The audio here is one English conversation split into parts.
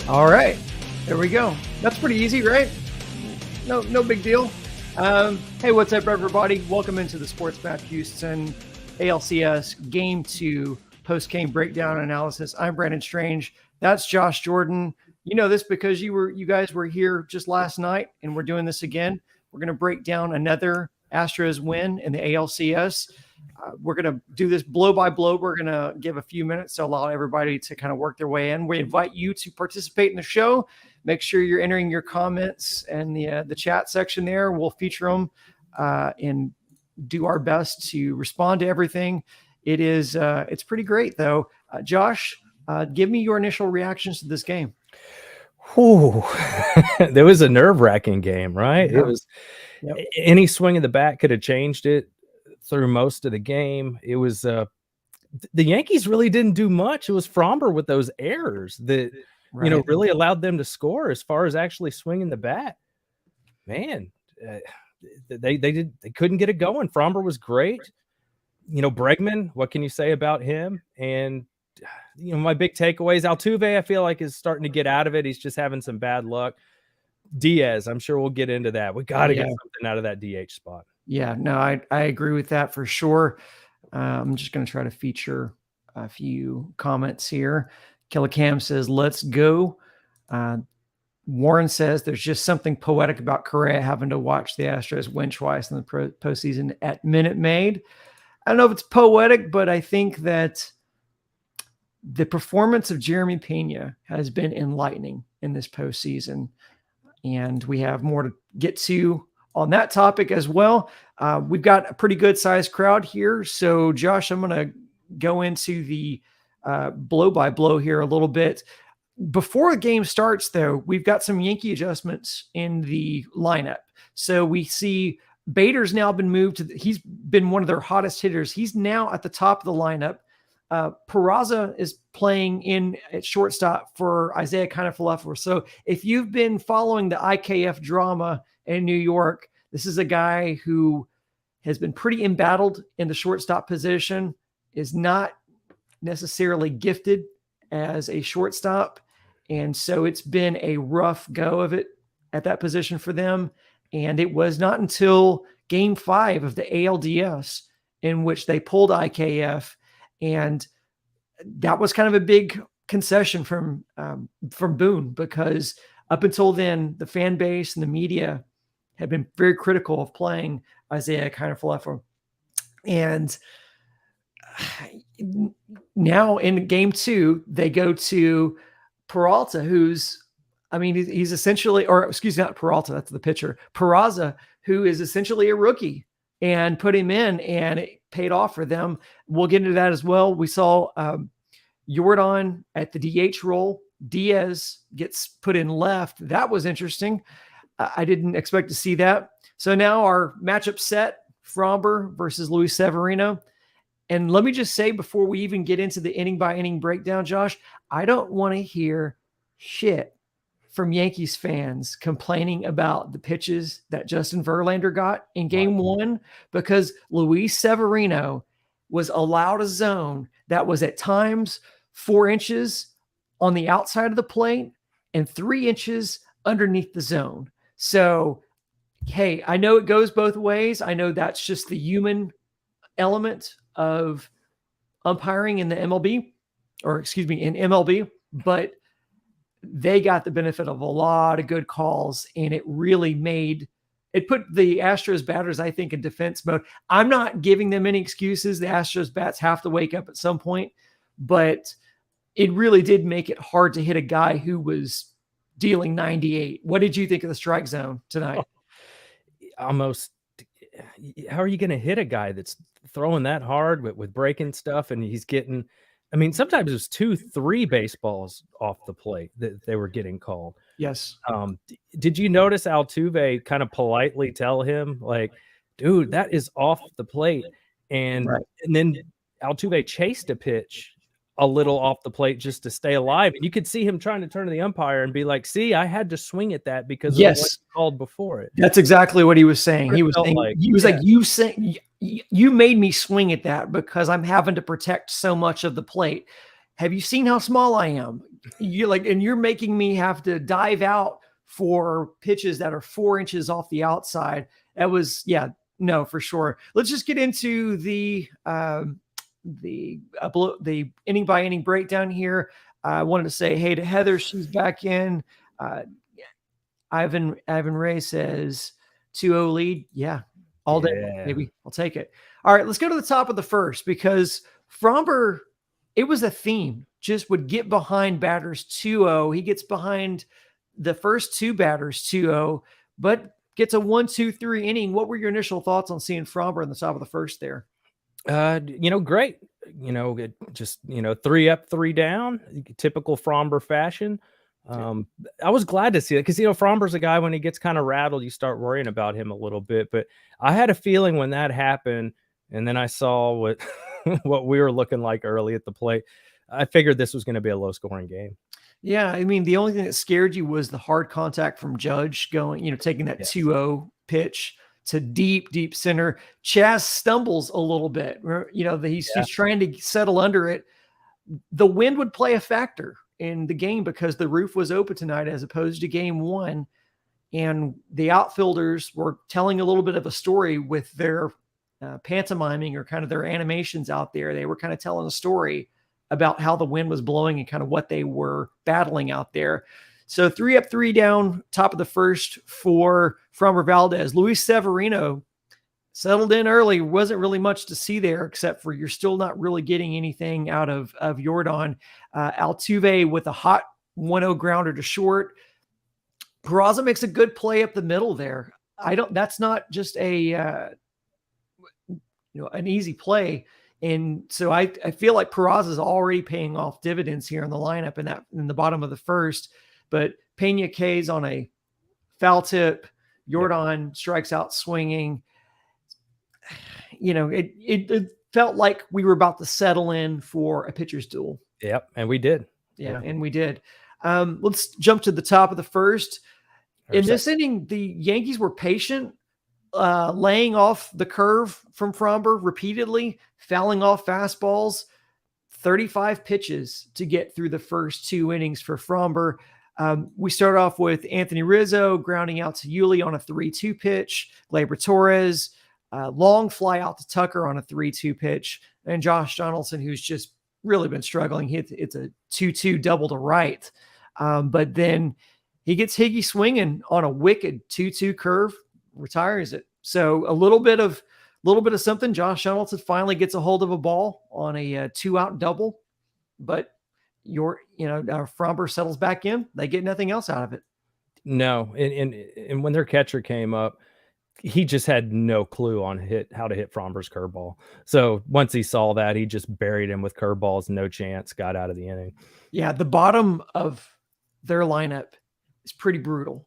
All right, there we go. That's pretty easy, right? No big deal. Hey, what's up, everybody? Welcome into the Sports Map Houston ALCS Game 2 post-game breakdown analysis. I'm Brandon Strange. That's Josh Jordan. You know this because you guys were here just last night, and we're doing this again. We're going to break down another Astros win in the ALCS. We're going to do this blow by blow. We're going to give a few minutes to allow everybody to kind of work their way in. We invite you to participate in the show. Make sure you're entering your comments in the chat section there. We'll feature them and do our best to respond to everything. It's pretty great, though. Josh, give me your initial reactions to this game. Whew. There was a nerve-wracking game, right? Yeah. It was any swing of the bat could have changed it through most of the game. It was the Yankees really didn't do much. It was Fromber with those errors that really allowed them to score. As far as actually swinging the bat, man, they couldn't get it going. Fromber was great. Bregman, what can you say about him? And my big takeaways, Altuve, I feel like is starting to get out of it. He's just having some bad luck. Diaz, I'm sure we'll get into that. We got to get something out of that DH spot. Yeah, no, I agree with that for sure. I'm just going to try to feature a few comments here. Killicam says, let's go. Warren says there's just something poetic about Correa having to watch the Astros win twice in the postseason at Minute Maid. I don't know if it's poetic, but I think that the performance of Jeremy Pena has been enlightening in this postseason. And we have more to get to on that topic as well. We've got a pretty good sized crowd here. So Josh, I'm going to go into the blow by blow here a little bit. Before the game starts, though, we've got some Yankee adjustments in the lineup. So we see Bader's now been moved to he's been one of their hottest hitters. He's now at the top of the lineup. Peraza is playing in at shortstop for Isaiah Kiner-Falefa. So if you've been following the IKF drama in New York, this is a guy who has been pretty embattled in the shortstop position, is not necessarily gifted as a shortstop. And so it's been a rough go of it at that position for them. And it was not until Game 5 of the ALDS in which they pulled IKF. And that was kind of a big concession from Boone, because up until then, the fan base and the media had been very critical of playing Isaiah Kiner-Falefa. And now in Game 2, they go to Peralta, he's essentially, or excuse me, not Peralta, that's the pitcher, Peraza, who is essentially a rookie, and put him in, and it paid off for them. We'll get into that as well. We saw Jordan at the DH role. Diaz gets put in left. That was interesting. I didn't expect to see that. So now our matchup set, Fromber versus Luis Severino. And let me just say, before we even get into the inning by inning breakdown, Josh, I don't want to hear shit from Yankees fans complaining about the pitches that Justin Verlander got in Game 1, because Luis Severino was allowed a zone that was at times 4 inches on the outside of the plate and 3 inches underneath the zone. So, hey, I know it goes both ways. I know that's just the human element of umpiring in the MLB, in MLB, but they got the benefit of a lot of good calls, and it really put the Astros batters, I think, in defense mode. I'm not giving them any excuses. The Astros bats have to wake up at some point, but it really did make it hard to hit a guy who was dealing 98. What did you think of the strike zone tonight? Almost. How are you going to hit a guy that's throwing that hard with breaking stuff, and he's getting, sometimes it was 2-3 baseballs off the plate that they were getting called. Yes. Did you notice Altuve kind of politely tell him, like, dude, that is off the plate? And then Altuve chased a pitch a little off the plate just to stay alive. And you could see him trying to turn to the umpire and be like, see, I had to swing at that because of what called before it. That's exactly what he was saying. He was saying, you made me swing at that because I'm having to protect so much of the plate. have you seen how small I am? And you're making me have to dive out for pitches that are 4 inches off the outside. That was, no, for sure. Let's just get into the inning by inning breakdown here. I wanted to say hey to Heather. She's back in. Ivan Ray says 2-0 lead. Yeah, all day, maybe. I'll take it. All right, let's go to the top of the first, because Fromber, it was a theme, just would get behind batters 2-0. He gets behind the first 2 batters 2-0, but gets a 1-2-3 inning. What were your initial thoughts on seeing Fromber in the top of the first there? Great. Just 3 up, 3 down, typical Fromber fashion. I was glad to see it, because Fromber's a guy, when he gets kind of rattled, you start worrying about him a little bit. But I had a feeling when that happened, and then I saw what what we were looking like early at the plate, I figured this was going to be a low scoring game. Yeah, I mean, the only thing that scared you was the hard contact from Judge going, taking that 2-0 pitch to deep center. Chas stumbles a little bit. He's trying to settle under it. The wind would play a factor in the game because the roof was open tonight as opposed to game 1. And the outfielders were telling a little bit of a story with their pantomiming, or kind of their animations out there. They were kind of telling a story about how the wind was blowing and kind of what they were battling out there. So 3 up, 3 down, top of the first for Fromber Valdez. Luis Severino settled in early. Wasn't really much to see there, except for you're still not really getting anything out of Yordan. Altuve with a hot 1-0 grounder to short. Peraza makes a good play up the middle there. That's not just an easy play. And so I feel like Peraza is already paying off dividends here in the lineup in the bottom of the first. But Pena K's on a foul tip. Yordan strikes out swinging. It felt like we were about to settle in for a pitcher's duel. Yep, and we did. Yeah, and we did. Let's jump to the top of the first. In this inning, the Yankees were patient, laying off the curve from Fromber repeatedly, fouling off fastballs. 35 pitches to get through the first 2 innings for Fromber. We start off with Anthony Rizzo grounding out to Yuli on a 3-2 pitch. Gleyber Torres, long fly out to Tucker on a 3-2 pitch. And Josh Donaldson, who's just really been struggling. It's a 2-2 double to right. But then he gets Higgy swinging on a wicked 2-2 curve, retires it. So a little bit of something. Josh Donaldson finally gets a hold of a ball on a 2-out double, but Fromber settles back in. They get nothing else out of it. No, and when their catcher came up, he just had no clue on how to hit Fromber's curveball. So once he saw that, he just buried him with curveballs, no chance, got out of the inning. Yeah, the bottom of their lineup is pretty brutal.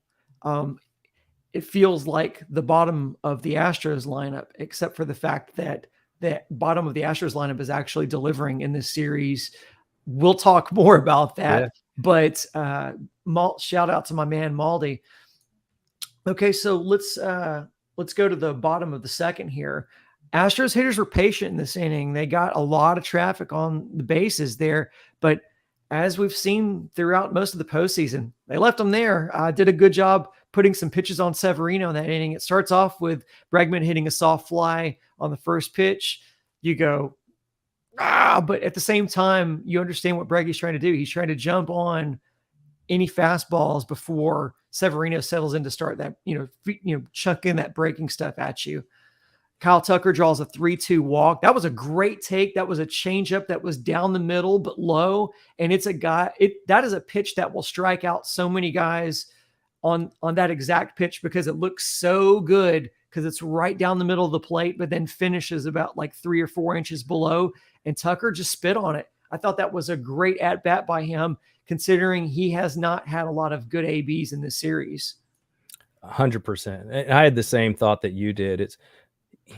It feels like the bottom of the Astros lineup, except for the fact that the bottom of the Astros lineup is actually delivering in this series. We'll talk more about that, but shout out to my man Maldi. Okay, so let's go to the bottom of the second here. Astros hitters were patient in this inning. They got a lot of traffic on the bases there, but as we've seen throughout most of the postseason, they left them there. Did a good job putting some pitches on Severino in that inning. It starts off with Bregman hitting a soft fly on the first pitch. You go, but at the same time, you understand what Breggy's trying to do. He's trying to jump on any fastballs before Severino settles in to start that, chuck in that breaking stuff at you. Kyle Tucker draws a 3-2 walk. That was a great take. That was a changeup that was down the middle but low. And that is a pitch that will strike out so many guys on that exact pitch because it looks so good because it's right down the middle of the plate, but then finishes about like 3 or 4 inches below. And Tucker just spit on it. I thought that was a great at-bat by him, considering he has not had a lot of good ABs in this series. 100%. I had the same thought that you did. It's,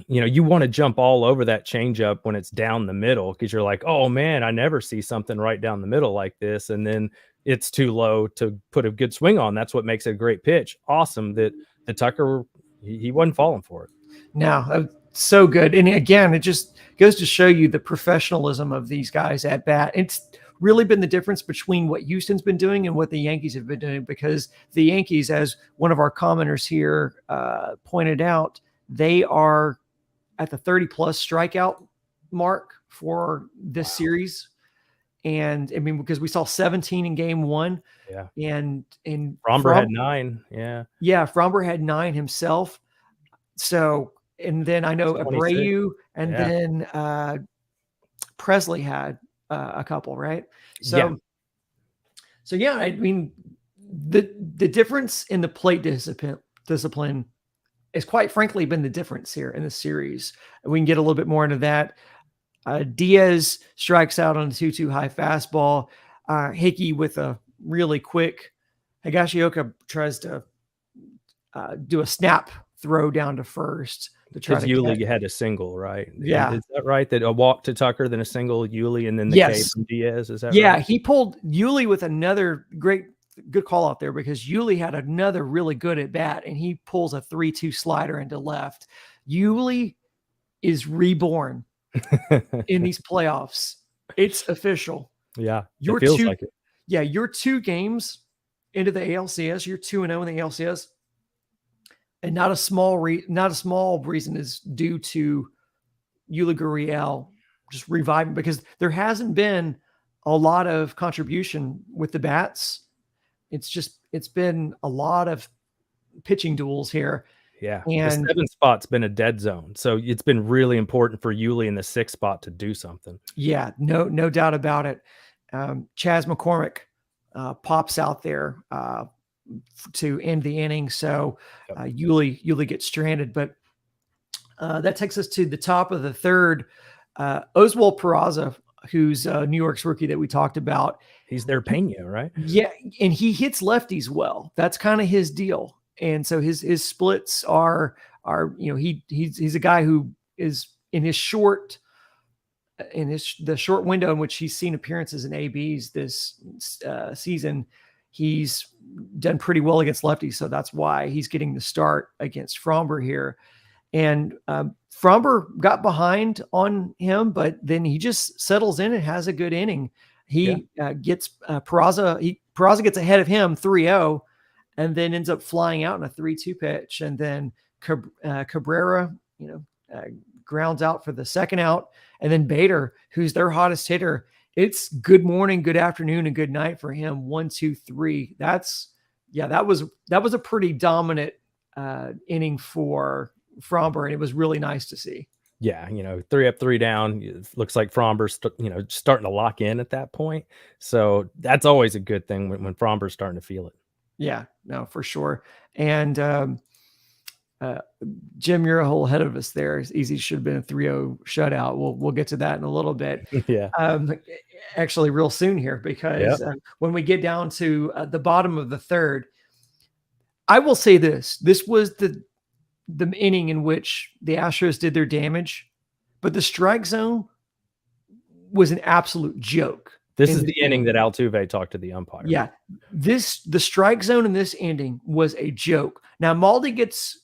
you want to jump all over that changeup when it's down the middle because you're like, oh man, I never see something right down the middle like this. And then it's too low to put a good swing on. That's what makes it a great pitch. Awesome that the Tucker, he wasn't falling for it. No, so good. And again, it just goes to show you the professionalism of these guys at bat. It's really been the difference between what Houston's been doing and what the Yankees have been doing, because the Yankees, as one of our commenters here pointed out, they are at the 30-plus strikeout mark for this series. And I mean, because we saw 17 in game one. Yeah. And Fromber had 9. Yeah. Yeah. Fromber had 9 himself. So, and then I know 26. Abreu and then Presley had a couple, right? So yeah, I mean, the difference in the plate discipline has quite frankly been the difference here in the series. We can get a little bit more into that. Diaz strikes out on a 2-2 high fastball. Hickey with a really quick. Higashioka tries to do a snap throw down to first to try to Yuli had a single, right? Yeah. Is that right? That a walk to Tucker, then a single Yuli, and then the K from Diaz? Is that right? Yeah, he pulled Yuli with another good call out there, because Yuli had another really good at bat, and he pulls a 3-2 slider into left. Yuli is reborn in these playoffs. It's official. Yeah, it feels like it. Yeah, you're 2 games into the ALCS. You're 2-0 in the ALCS. And not a small reason is due to Yuli Gurriel just reviving, because there hasn't been a lot of contribution with the bats. It's been a lot of pitching duels here. Yeah, and the 7th spot's been a dead zone, so it's been really important for Yuli in the 6th spot to do something. Yeah, no doubt about it. Chas McCormick pops out there to end the inning, so Yuli gets stranded. But that takes us to the top of the 3rd. Oswald Peraza, who's New York's rookie that we talked about. He's their Pena, right? Yeah, and he hits lefties well. That's kind of his deal. And so his splits are he's a guy who is in the short window in which he's seen appearances in ABs this season. He's done pretty well against lefties, so that's why he's getting the start against Fromber here. And Fromber got behind on him, but then he just settles in and has a good inning. He gets Peraza gets ahead of him 3-0, and then ends up flying out in a 3-2 pitch. And then Cabrera, grounds out for the second out. And then Bader, who's their hottest hitter, it's good morning, good afternoon, and good night for him. 1, 2, 3. That was a pretty dominant inning for Fromber, and it was really nice to see. Yeah, 3 up, 3 down. It looks like Fromber's starting to lock in at that point. So that's always a good thing when Fromber's starting to feel it. Yeah, no, for sure. And Jim, you're a whole ahead of us there. It's easy should have been a 3-0 shutout. We'll get to that in a little bit. Yeah. Actually, real soon here, because when we get down to the bottom of the 3rd, I will say this: this was the inning in which the Astros did their damage, but the strike zone was an absolute joke. This is the inning that Altuve talked to the umpire. Yeah, the strike zone in this inning was a joke. Now Maldi gets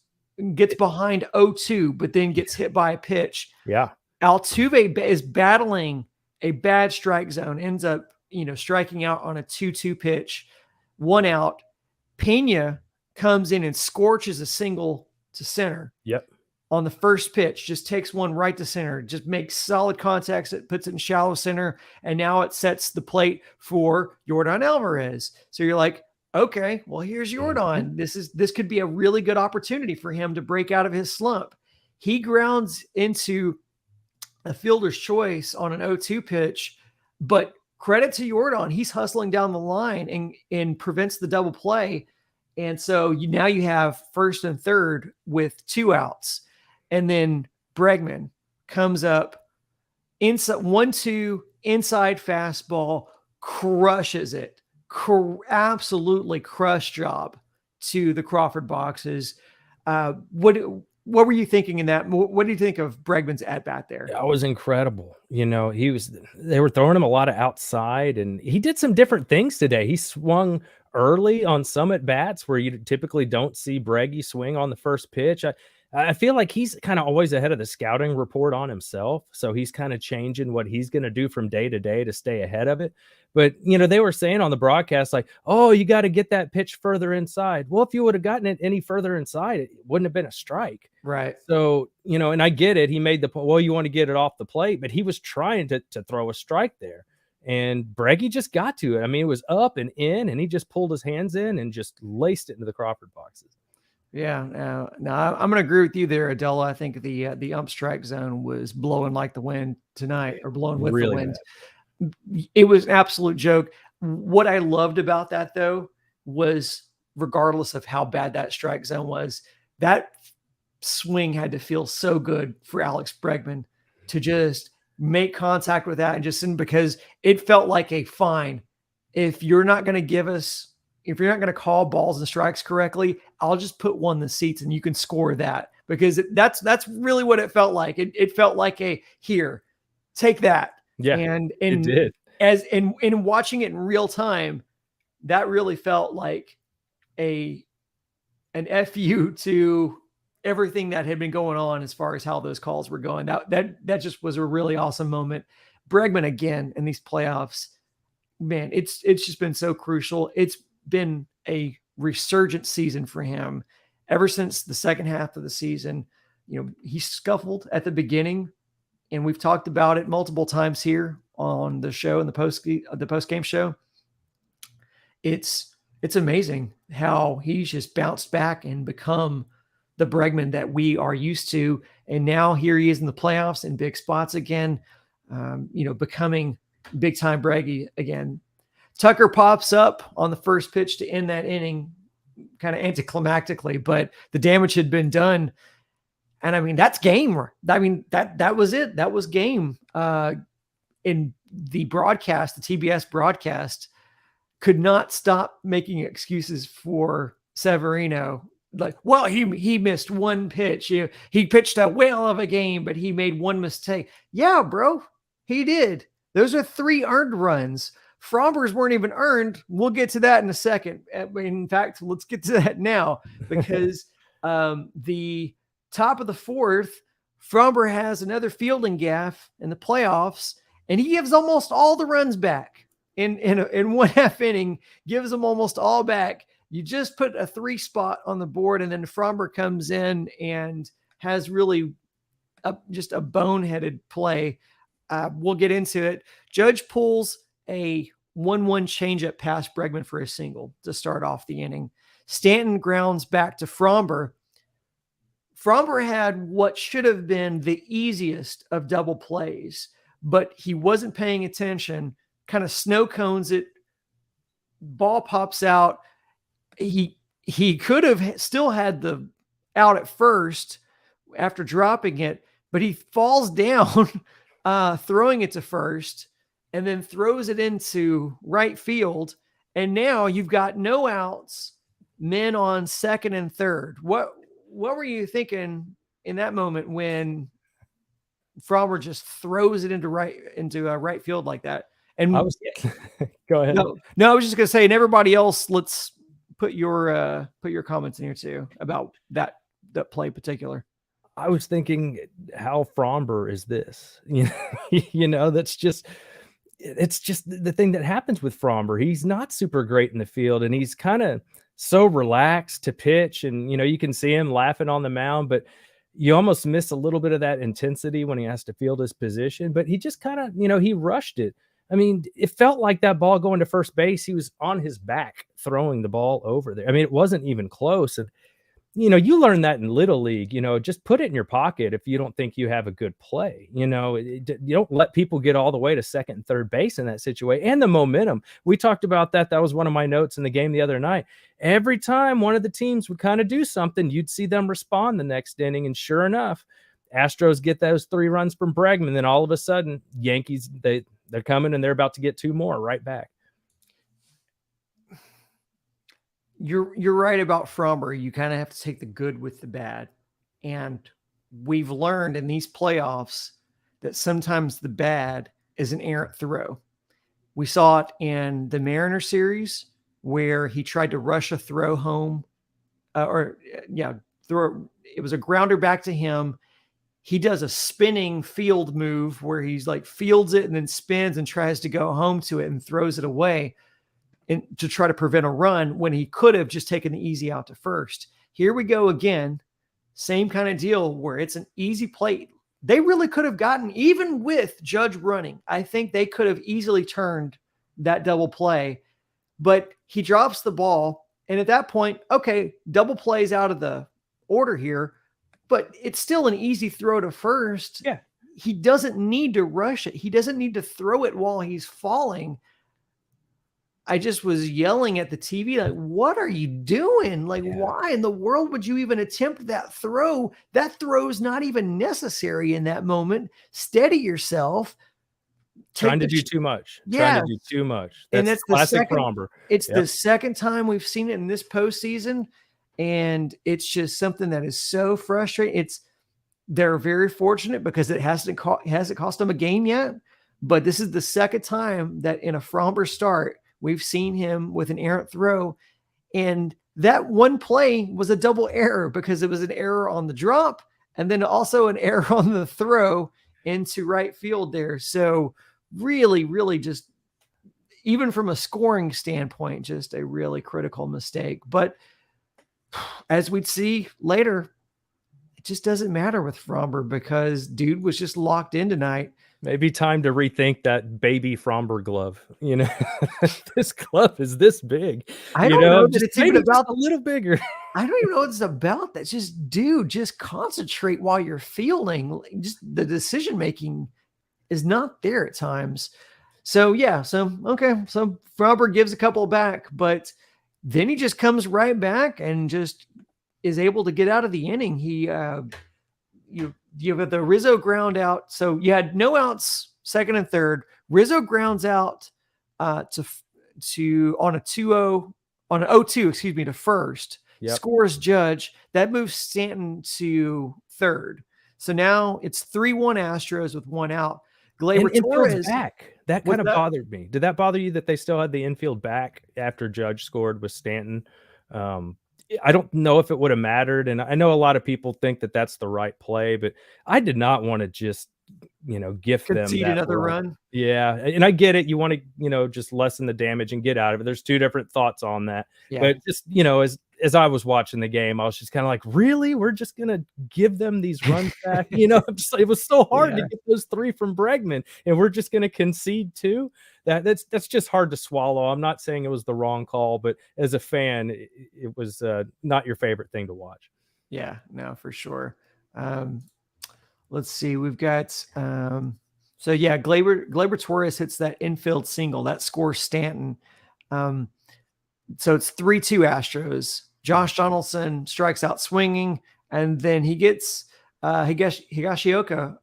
behind 0-2, but then gets hit by a pitch. Yeah, Altuve is battling a bad strike zone, ends up striking out on a 2-2 pitch, 1 out. Pena comes in and scorches a single to center. Yep. On the first pitch, just takes one right to center, just makes solid contacts. It puts it in shallow center, and now it sets the plate for Yordan Alvarez. So you're like, okay, well, here's Yordan. This could be a really good opportunity for him to break out of his slump. He grounds into a fielder's choice on an 0-2 pitch, but credit to Yordan, he's hustling down the line and prevents the double play. And so now you have 1st and 3rd with 2 outs. And then Bregman comes up inside 1-2 inside fastball, crushes it. Absolutely crush job to the Crawford boxes. What were you thinking in that? What do you think of Bregman's at bat there? That was incredible. They were throwing him a lot of outside, and he did some different things today. He swung early on some at bats where you typically don't see Breggy swing on the first pitch. I feel like he's kind of always ahead of the scouting report on himself. So he's kind of changing what he's going to do from day to day to stay ahead of it. But, they were saying on the broadcast, like, oh, you got to get that pitch further inside. Well, if you would have gotten it any further inside, it wouldn't have been a strike. Right. So, and I get it. He made the point, well, you want to get it off the plate, but he was trying to throw a strike there. And Breggy just got to it. I mean, it was up and in, and he just pulled his hands in and just laced it into the Crawford boxes. Yeah. No, I'm going to agree with you there, Adela. I think the ump strike zone was blowing like the wind tonight, or blowing with the wind. Bad. It was an absolute joke. What I loved about that, though, was regardless of how bad that strike zone was, that swing had to feel so good for Alex Bregman to just make contact with that, and just because it felt like a fine. If you're not going to call balls and strikes correctly, I'll just put one in the seats and you can score that, because that's really what it felt like. It felt like here, take that. Yeah, and it did. As in watching it in real time, that really felt like an FU to everything that had been going on as far as how those calls were going. That just was a really awesome moment. Bregman again in these playoffs, man, it's just been so crucial. It's been a resurgent season for him ever since the second half of the season. He scuffled at the beginning, and we've talked about it multiple times here on the show and the post game show. It's amazing how he's just bounced back and become the Bregman that we are used to. And now here he is in the playoffs in big spots again, becoming big time Breggy again. Tucker pops up on the first pitch to end that inning, kind of anticlimactically, but the damage had been done. And I mean, that's game. I mean, that was it. That was game. In the broadcast, the TBS broadcast could not stop making excuses for Severino. Like, well, he missed one pitch. He pitched a whale of a game, but he made one mistake. Yeah, bro, he did. Those are 3 earned runs. Fromber's weren't even earned. We'll get to that in a second. In fact, let's get to that now, because the top of the 4th, Fromber has another fielding gaffe in the playoffs, and he gives almost all the runs back in one half inning. Gives them almost all back. You just put a 3 spot on the board, and then Fromber comes in and has really just a boneheaded play. We'll get into it. Judge pulls a 1-1 changeup past Bregman for a single to start off the inning. Stanton grounds back to Fromber. Fromber had what should have been the easiest of double plays, but he wasn't paying attention, kind of snow cones it. Ball pops out. He could have still had the out at first after dropping it, but he falls down, throwing it to first, and then throws it into right field. And now you've got no outs, men on second and third. What were you thinking in that moment when Fromber just throws it into right field like that? And go ahead. No, I was just gonna say, and everybody else, let's put your comments in here too about that play in particular. I was thinking, how Fromber is this? That's just, it's just the thing that happens with Fromber. He's not super great in the field, and he's kind of so relaxed to pitch, and you can see him laughing on the mound, but you almost miss a little bit of that intensity when he has to field his position. But he just kind of, he rushed it. I mean, it felt like that ball going to first base, he was on his back throwing the ball over there. I mean, it wasn't even close. And, you learn that in Little League, just put it in your pocket if you don't think you have a good play. You don't let people get all the way to second and third base in that situation. And the momentum. We talked about that. That was one of my notes in the game the other night. Every time one of the teams would kind of do something, you'd see them respond the next inning. And sure enough, Astros get those 3 runs from Bregman. Then all of a sudden, Yankees, they're coming, and they're about to get 2 more right back. You're right about Fromber. You kind of have to take the good with the bad. And we've learned in these playoffs that sometimes the bad is an errant throw. We saw it in the Mariner series where he tried to rush a throw home, It was a grounder back to him. He does a spinning field move where he's like fields it and then spins and tries to go home to it and throws it away and to try to prevent a run when he could have just taken the easy out to first. Here we go again. Same kind of deal where it's an easy play. They really could have gotten, even with Judge running, I think they could have easily turned that double play, but he drops the ball. And at that point, okay, double plays out of the order here, but it's still an easy throw to first. Yeah. He doesn't need to rush it. He doesn't need to throw it while he's falling. I just was yelling at the TV, like, what are you doing? Like, why in the world would you even attempt that throw? That throw's not even necessary in that moment. Steady yourself. Trying to do too much. Yeah. Trying to do too much. And that's classic Fromber. It's the second time we've seen it in this postseason. And it's just something that is so frustrating. They're very fortunate because it hasn't cost them a game yet. But this is the second time that in a Fromber start, we've seen him with an errant throw. And that one play was a double error because it was an error on the drop and then also an error on the throw into right field there. So really, really just, even from a scoring standpoint, just a really critical mistake. But as we'd see later, it just doesn't matter with Fromber because dude was just locked in tonight. Maybe time to rethink that baby Fromber glove. You know, this glove is this big. I don't know that it's even about a little bigger. I don't even know what it's about. That's just, dude, just concentrate while you're fielding. Just the decision making is not there at times. So yeah, okay. So Fromber gives a couple back, but then he just comes right back and just is able to get out of the inning. He you have the Rizzo ground out. So you had no outs, second and third. Rizzo grounds out to on a 2-0 on an 0-2, excuse me, to first. Yep. Scores Judge. That moves Stanton to third. So now it's 3-1 Astros with one out. Gleyber Torres back. That kind of bothered me. Did that bother you that they still had the infield back after Judge scored with Stanton? I don't know if it would have mattered. And I know a lot of people think that that's the right play, but I did not want to just, gift them another run. Yeah. And I get it. You want to, just lessen the damage and get out of it. There's two different thoughts on that. Yeah. But just, as I was watching the game, I was just kind of like, really? We're just going to give them these runs back? It was so hard to get those three from Bregman, and we're just going to concede two? That's just hard to swallow. I'm not saying it was the wrong call, but as a fan, it was not your favorite thing to watch. Yeah, no, for sure. Let's see. We've got Gleyber Torres hits that infield single that scores Stanton. So it's 3-2 Astros. Josh Donaldson strikes out swinging, and then he gets Higashioka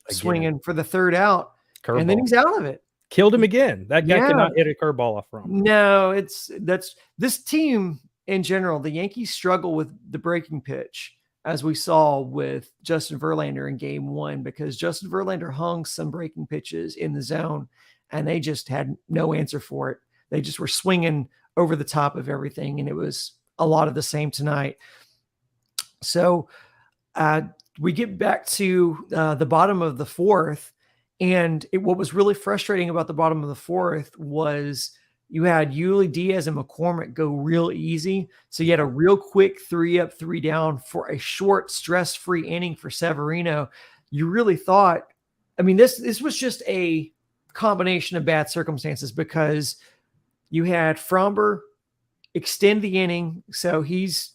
swinging for the third out, and then he's out of it. Killed him again. That guy cannot hit a curveball off from him. No, that's this team in general. The Yankees struggle with the breaking pitch, as we saw with Justin Verlander in game one, because Justin Verlander hung some breaking pitches in the zone, and they just had no answer for it. They just were swinging over the top of everything, and it was a lot of the same tonight. So we get back to the bottom of the fourth, and what was really frustrating about the bottom of the fourth was you had Yuli, Diaz, and McCormick go real easy. So you had a real quick 3 up, 3 down for a short, stress-free inning for Severino. You really thought, this was just a combination of bad circumstances because you had Fromber extend the inning. So he's,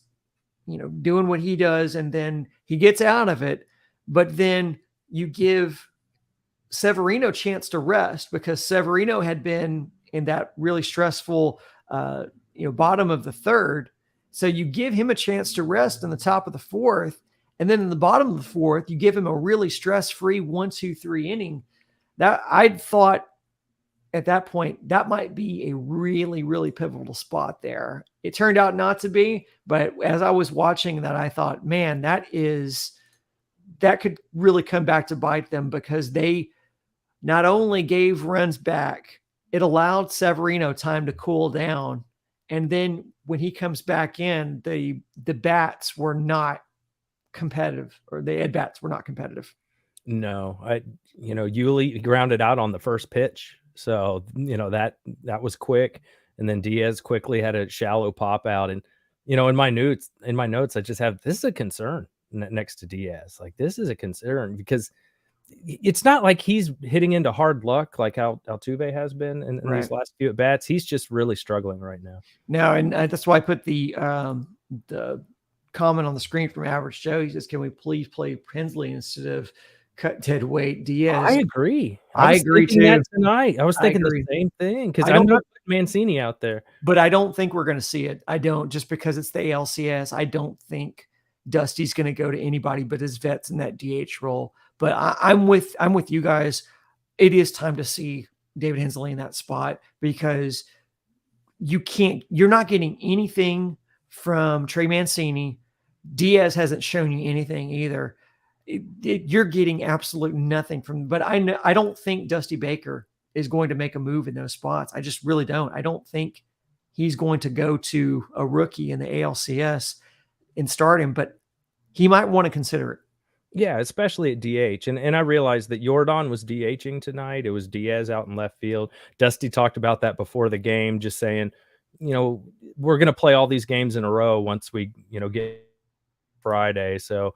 doing what he does, and then he gets out of it. But then you give Severino a chance to rest because Severino had been in that really stressful, bottom of the third. So you give him a chance to rest in the top of the fourth. And then in the bottom of the fourth, you give him a really stress-free 1, 2, 3 inning. That I'd thought at that point, that might be a really, really pivotal spot there. It turned out not to be, but as I was watching that, I thought, man, that could really come back to bite them because they not only gave runs back, it allowed Severino time to cool down And then when he comes back in, the bats were not competitive, or the at bats were not competitive. No, Yuli grounded out on the first pitch. So, that was quick. And then Diaz quickly had a shallow pop out. And, in my notes, I just have, this is a concern next to Diaz. Like, this is a concern because it's not like he's hitting into hard luck like how Altuve has been in these last few at bats. He's just really struggling right now. No, and that's why I put the comment on the screen from Average Joe. He says, "Can we please play Hensley instead of cut dead weight Diaz?" I agree. I agree too. That tonight, I was thinking the same thing because I'm not putting Mancini out there, but I don't think we're going to see it. I don't, just because it's the ALCS. I don't think Dusty's going to go to anybody but his vets in that DH role. But I'm with you guys. It is time to see David Hensley in that spot because you're not getting anything from Trey Mancini. Diaz hasn't shown you anything either. You're getting absolute nothing from, but I don't think Dusty Baker is going to make a move in those spots. I just really don't. I don't think he's going to go to a rookie in the ALCS and start him, but he might want to consider it. Yeah, especially at DH. And I realized that Yordan was DHing tonight. It was Diaz out in left field. Dusty talked about that before the game, just saying, we're going to play all these games in a row once we, get Friday. So,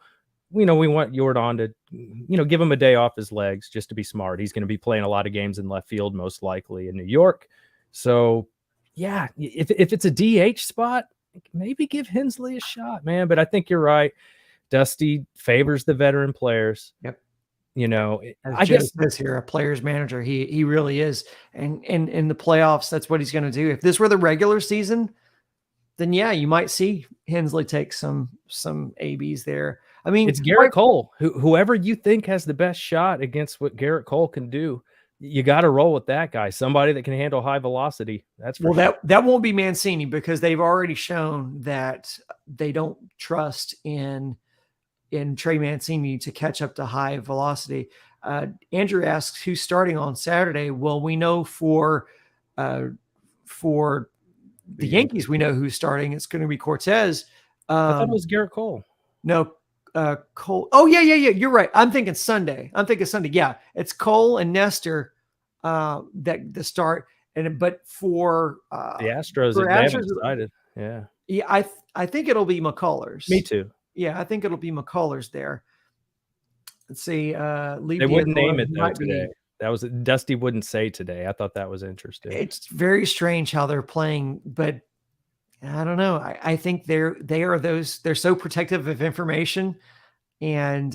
we want Yordan to, give him a day off his legs just to be smart. He's going to be playing a lot of games in left field, most likely in New York. So, yeah, if it's a DH spot, maybe give Hensley a shot, man. But I think you're right. Dusty favors the veteran players. Yep. I guess this here, a player's manager. He really is. And in the playoffs, that's what he's going to do. If this were the regular season, then yeah, you might see Hensley take some ABs there. I mean, it's Garrett Cole. Whoever you think has the best shot against what Garrett Cole can do, you got to roll with that guy. Somebody that can handle high velocity. That's for sure. That won't be Mancini because they've already shown that they don't trust in Trey Mancini to catch up to high velocity. Andrew asks who's starting on Saturday. Well, we know for the Yankees, we know who's starting. It's going to be Cortez. I thought it was Garrett Cole. No, Cole. Oh yeah. You're right. I'm thinking Sunday. Yeah, it's Cole and Nestor that the start. But for the Astros, they haven't decided. Yeah, I think it'll be McCullers. Me too. Yeah, I think it'll be McCullers there. Let's see. They wouldn't name it though today. That was Dusty wouldn't say today. I thought that was interesting. It's very strange how they're playing, but I don't know. I think they're so protective of information, and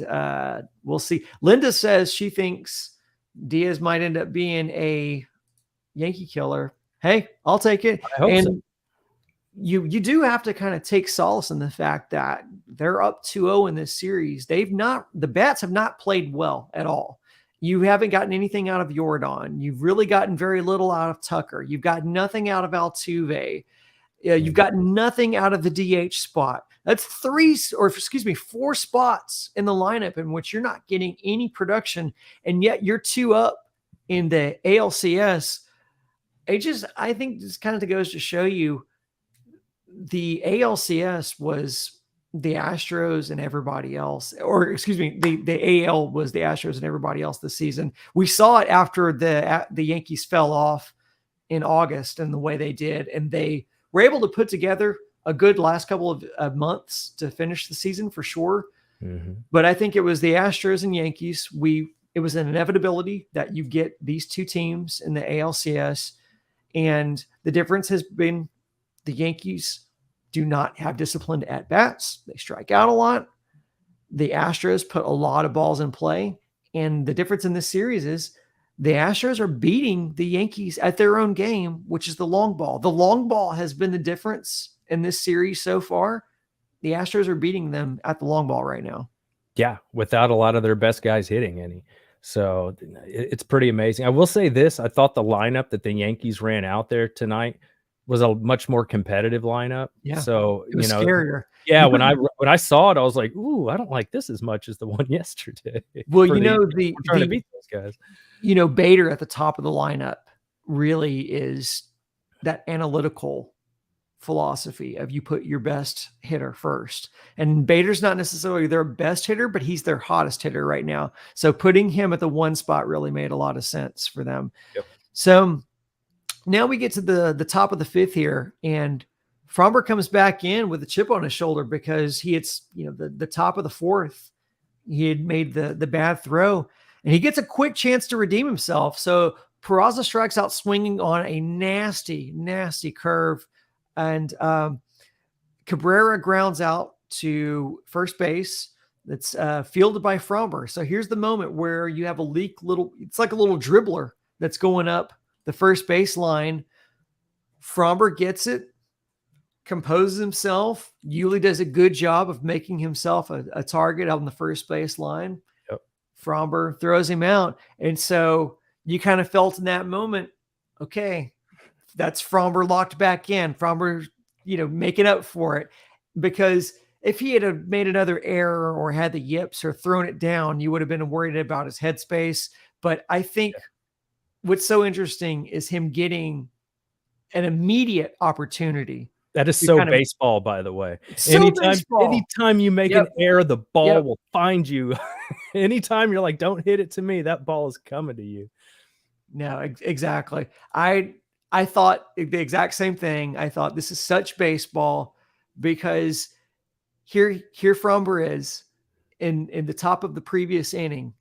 we'll see. Linda says she thinks Diaz might end up being a Yankee killer. Hey, I'll take it. I hope so. You do have to kind of take solace in the fact that they're up 2-0 in this series. The bats have not played well at all. You haven't gotten anything out of Yordan. You've really gotten very little out of Tucker. You've got nothing out of Altuve. You've got nothing out of the DH spot. That's 4 spots in the lineup in which you're not getting any production, and yet you're 2 up in the ALCS. I think this kind of goes to show you the ALCS was the Astros and everybody else, or excuse me, the AL was the Astros and everybody else this season. We saw it after the Yankees fell off in August and the way they did, and they were able to put together a good last couple of months to finish the season for sure. Mm-hmm. But I think it was the Astros and Yankees. It was an inevitability that you get these two teams in the ALCS, and the difference has been the Yankees do not have disciplined at-bats. They strike out a lot. The Astros put a lot of balls in play. And the difference in this series is the Astros are beating the Yankees at their own game, which is the long ball. The long ball has been the difference in this series so far. The Astros are beating them at the long ball right now. Yeah, without a lot of their best guys hitting any. So it's pretty amazing. I will say this. I thought the lineup that the Yankees ran out there tonight was a much more competitive lineup. Yeah. So, it was scarier. Yeah. When I saw it, I was like, ooh, I don't like this as much as the one yesterday. Well, trying to beat those guys. Bader at the top of the lineup really is that analytical philosophy of you put your best hitter first. And Bader's not necessarily their best hitter, but he's their hottest hitter right now. So putting him at the one spot really made a lot of sense for them. Yep. So now we get to the top of the fifth here, and Fromber comes back in with a chip on his shoulder because he hits, the top of the fourth. He had made the bad throw, and he gets a quick chance to redeem himself. So Peraza strikes out swinging on a nasty, nasty curve, and Cabrera grounds out to first base. That's fielded by Fromber. So here's the moment where you have it's like a little dribbler that's going up the first base line. Fromber gets it, composes himself. Yuli does a good job of making himself a target on the first base line. Yep. Fromber throws him out. And so you kind of felt in that moment, okay, that's Fromber locked back in. Fromber, making up for it. Because if he had made another error or had the yips or thrown it down, you would have been worried about his headspace. But I think what's so interesting is him getting an immediate opportunity. That is so baseball, by the way. So anytime you make an error, the ball will find you. Anytime you're like, don't hit it to me, that ball is coming to you. No, exactly. I thought the exact same thing. I thought this is such baseball because here Fromber is in the top of the previous inning.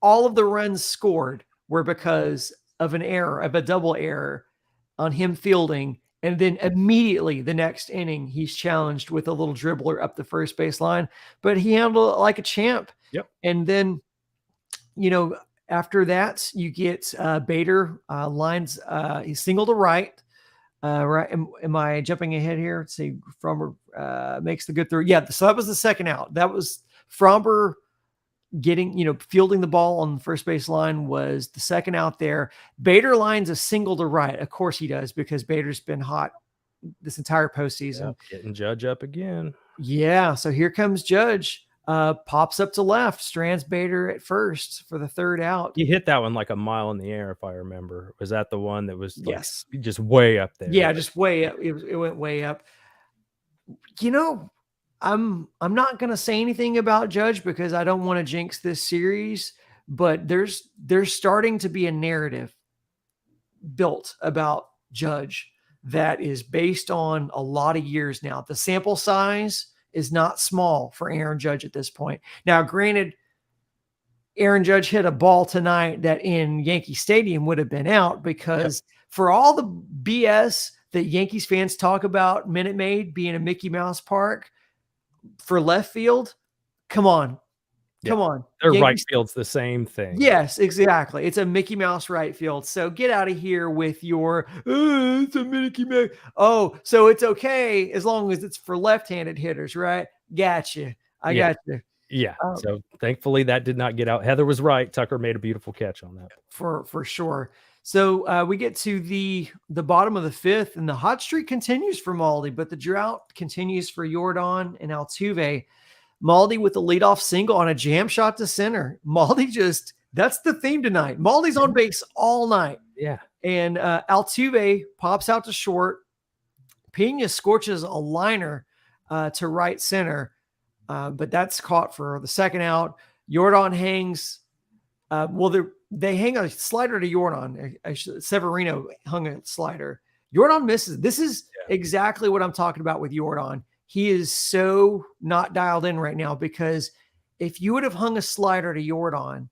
All of the runs scored were because of an error, of a double error on him fielding. And then immediately the next inning, he's challenged with a little dribbler up the first base line, but he handled it like a champ. Yep. And then, after that, you get Bader lines, he's single to right. Right. Am I jumping ahead here? Let's see. Fromber makes the good throw. Yeah. So that was the second out. That was Fromber getting, fielding the ball on the first base line was the second out there. Bader lines a single to right. Of course he does, because Bader's been hot this entire postseason. Yep, getting Judge up again. Yeah. So here comes Judge, pops up to left, strands Bader at first for the third out. He hit that one like a mile in the air, if I remember. Was that the one that was yes, just way up there? Yeah, just way up. It went way up. I'm not going to say anything about Judge because I don't want to jinx this series, but there's starting to be a narrative built about Judge that is based on a lot of years now. The sample size is not small for Aaron Judge at this point. Now, granted, Aaron Judge hit a ball tonight that in Yankee Stadium would have been out because for all the BS that Yankees fans talk about Minute Maid being a Mickey Mouse park, for left field, come on. Their right field's the same thing. Yes, exactly. It's a Mickey Mouse right field. So get out of here with your, it's a Mickey Mouse. Oh, so it's okay as long as it's for left-handed hitters, right? Gotcha. I got you. Yeah. So thankfully that did not get out. Heather was right. Tucker made a beautiful catch on that. For sure. So we get to the bottom of the fifth, and the hot streak continues for Maldi, but the drought continues for Yordan and Altuve. Maldi with the leadoff single on a jam shot to center. Maldi that's the theme tonight. Maldi's on base all night. Yeah. And Altuve pops out to short. Pena scorches a liner to right center, but that's caught for the second out. Yordan hangs. They hang a slider to Yordan. Severino hung a slider. Yordan misses. This is exactly what I'm talking about with Yordan. He is so not dialed in right now because if you would have hung a slider to Yordan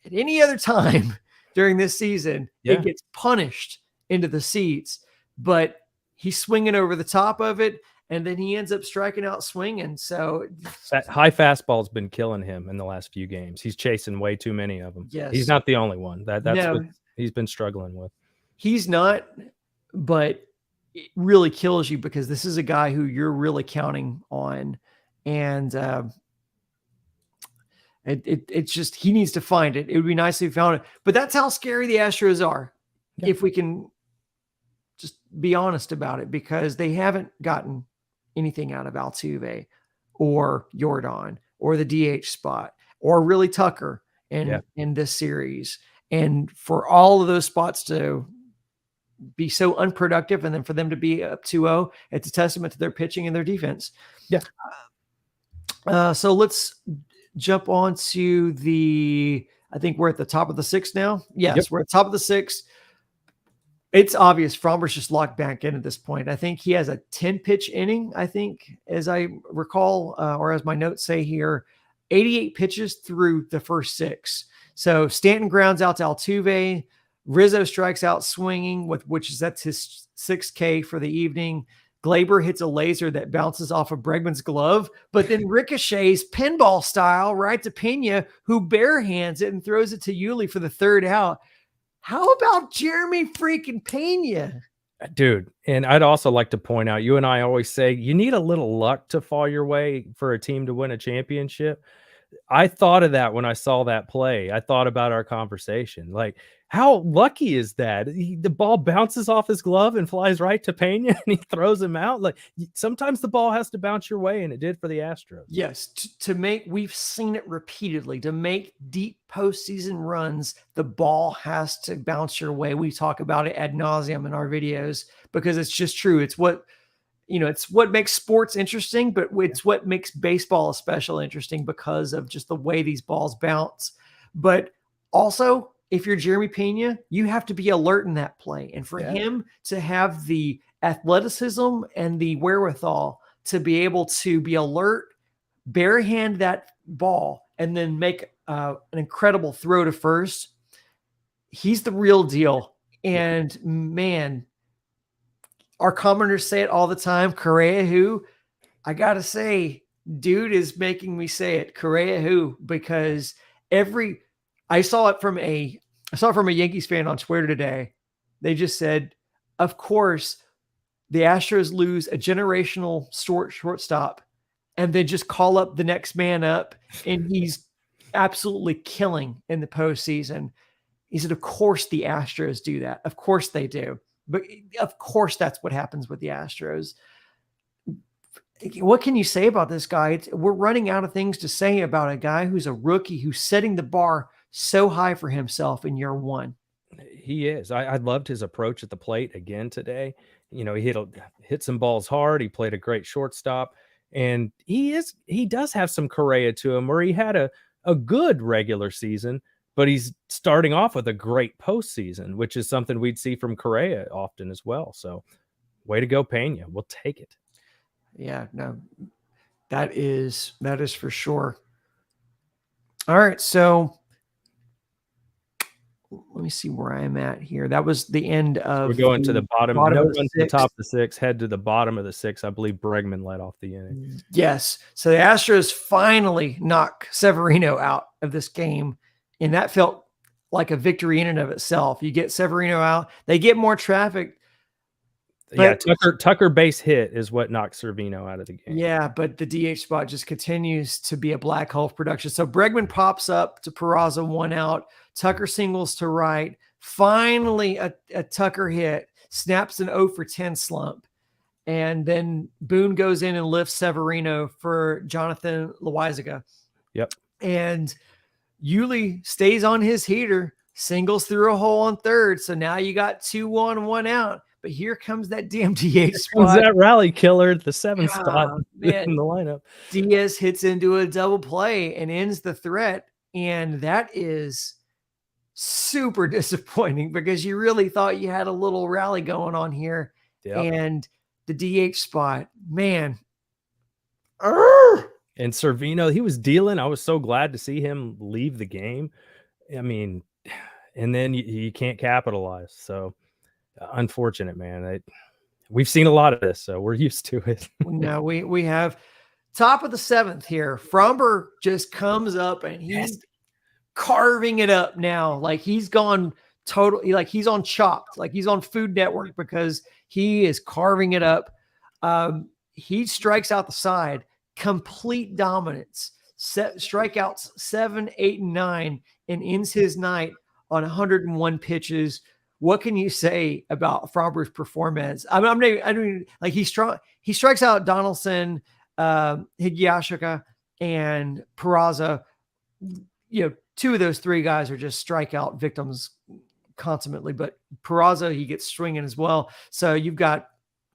at any other time during this season, it gets punished into the seats. But he's swinging over the top of it, and then he ends up striking out swinging. So that high fastball's been killing him in the last few games. He's chasing way too many of them. Yes. He's not the only one. That's what he's been struggling with. He's not, but it really kills you because this is a guy who you're really counting on. And it's just, he needs to find it. It would be nice if he found it. But that's how scary the Astros are. Yeah. If we can just be honest about it, because they haven't gotten anything out of Altuve or Yordan or the DH spot or really Tucker in this series. And for all of those spots to be so unproductive, and then for them to be up 2-0, it's a testament to their pitching and their defense. Yeah. So let's jump on to I think we're at the top of the 6th now. Yes, we're at the top of the 6th. It's obvious Fromber's just locked back in at this point. I think he has a 10-pitch inning, I think, as I recall, or as my notes say here, 88 pitches through the first 6. So Stanton grounds out to Altuve. Rizzo strikes out swinging, that's his 6K for the evening. Glaber hits a laser that bounces off of Bregman's glove, but then ricochets pinball style right to Pena, who barehands it and throws it to Yuli for the 3rd out. How about Jeremy freaking Pena? Dude, and I'd also like to point out, you and I always say you need a little luck to fall your way for a team to win a championship. I thought of that when I saw that play. I thought about our conversation. Like, how lucky is that? The ball bounces off his glove and flies right to Pena, and he throws him out. Like, sometimes the ball has to bounce your way, and it did for the Astros. Yes, we've seen it repeatedly. To make deep postseason runs, the ball has to bounce your way. We talk about it ad nauseum in our videos because it's just true. It's what makes sports interesting, but it's what makes baseball especially interesting because of just the way these balls bounce. But also, if you're Jeremy Pena, you have to be alert in that play. And for him to have the athleticism and the wherewithal to be able to be alert, barehand that ball, and then make an incredible throw to first, he's the real deal. And man, our commenters say it all the time. Correa, who I got to say, dude is making me say it. Correa, who, because I saw it from a Yankees fan on Twitter today. They just said, of course, the Astros lose a generational shortstop and then just call up the next man up, and he's absolutely killing in the postseason. He said, of course the Astros do that. Of course they do. But of course that's what happens with the Astros. What can you say about this guy? We're running out of things to say about a guy who's a rookie, who's setting the bar so high for himself in year 1. He is. I loved his approach at the plate again today. He hit some balls hard. He played a great shortstop, and he does have some Correa to him, where he had a good regular season, but he's starting off with a great postseason, which is something we'd see from Correa often as well. So way to go, Pena. We'll take it. Yeah, no, that is for sure. All right. So let me see where I'm at here. That was the end of. We're going to the bottom. No one's the top of the 6. Head to the bottom of the 6. I believe Bregman led off the inning. Yes. So the Astros finally knock Severino out of this game, and that felt like a victory in and of itself. You get Severino out. They get more traffic. Tucker base hit is what knocked Severino out of the game. Yeah, but the DH spot just continues to be a black hole of production. So Bregman pops up to Peraza, 1 out. Tucker singles to right. Finally, a Tucker hit, snaps an 0 for 10 slump. And then Boone goes in and lifts Severino for Jonathan Loaizaga. Yep. And Yuli stays on his heater, singles through a hole on third. So now you got 2-1, 1 out. But here comes that damn DH spot. That rally killer at the 7th spot in the lineup. Diaz hits into a double play and ends the threat. And that is super disappointing because you really thought you had a little rally going on here. Yep. And the DH spot, man. And Servino, he was dealing. I was so glad to see him leave the game. I mean, and then you can't capitalize. So unfortunate, man. We've seen a lot of this, so we're used to it. No, we have top of the 7th here. Fromber just comes up and he's carving it up now. Like he's gone totally, like he's on Chopped, like he's on Food Network because he is carving it up. He strikes out the side, complete dominance, strikeouts 7, 8, and 9, and ends his night on 101 pitches. What can you say about Fromber's performance? I mean, like he strikes out Donaldson, Higashioka, and Peraza. 2 of those 3 guys are just strikeout victims consummately, but Peraza, he gets swinging as well. So you've got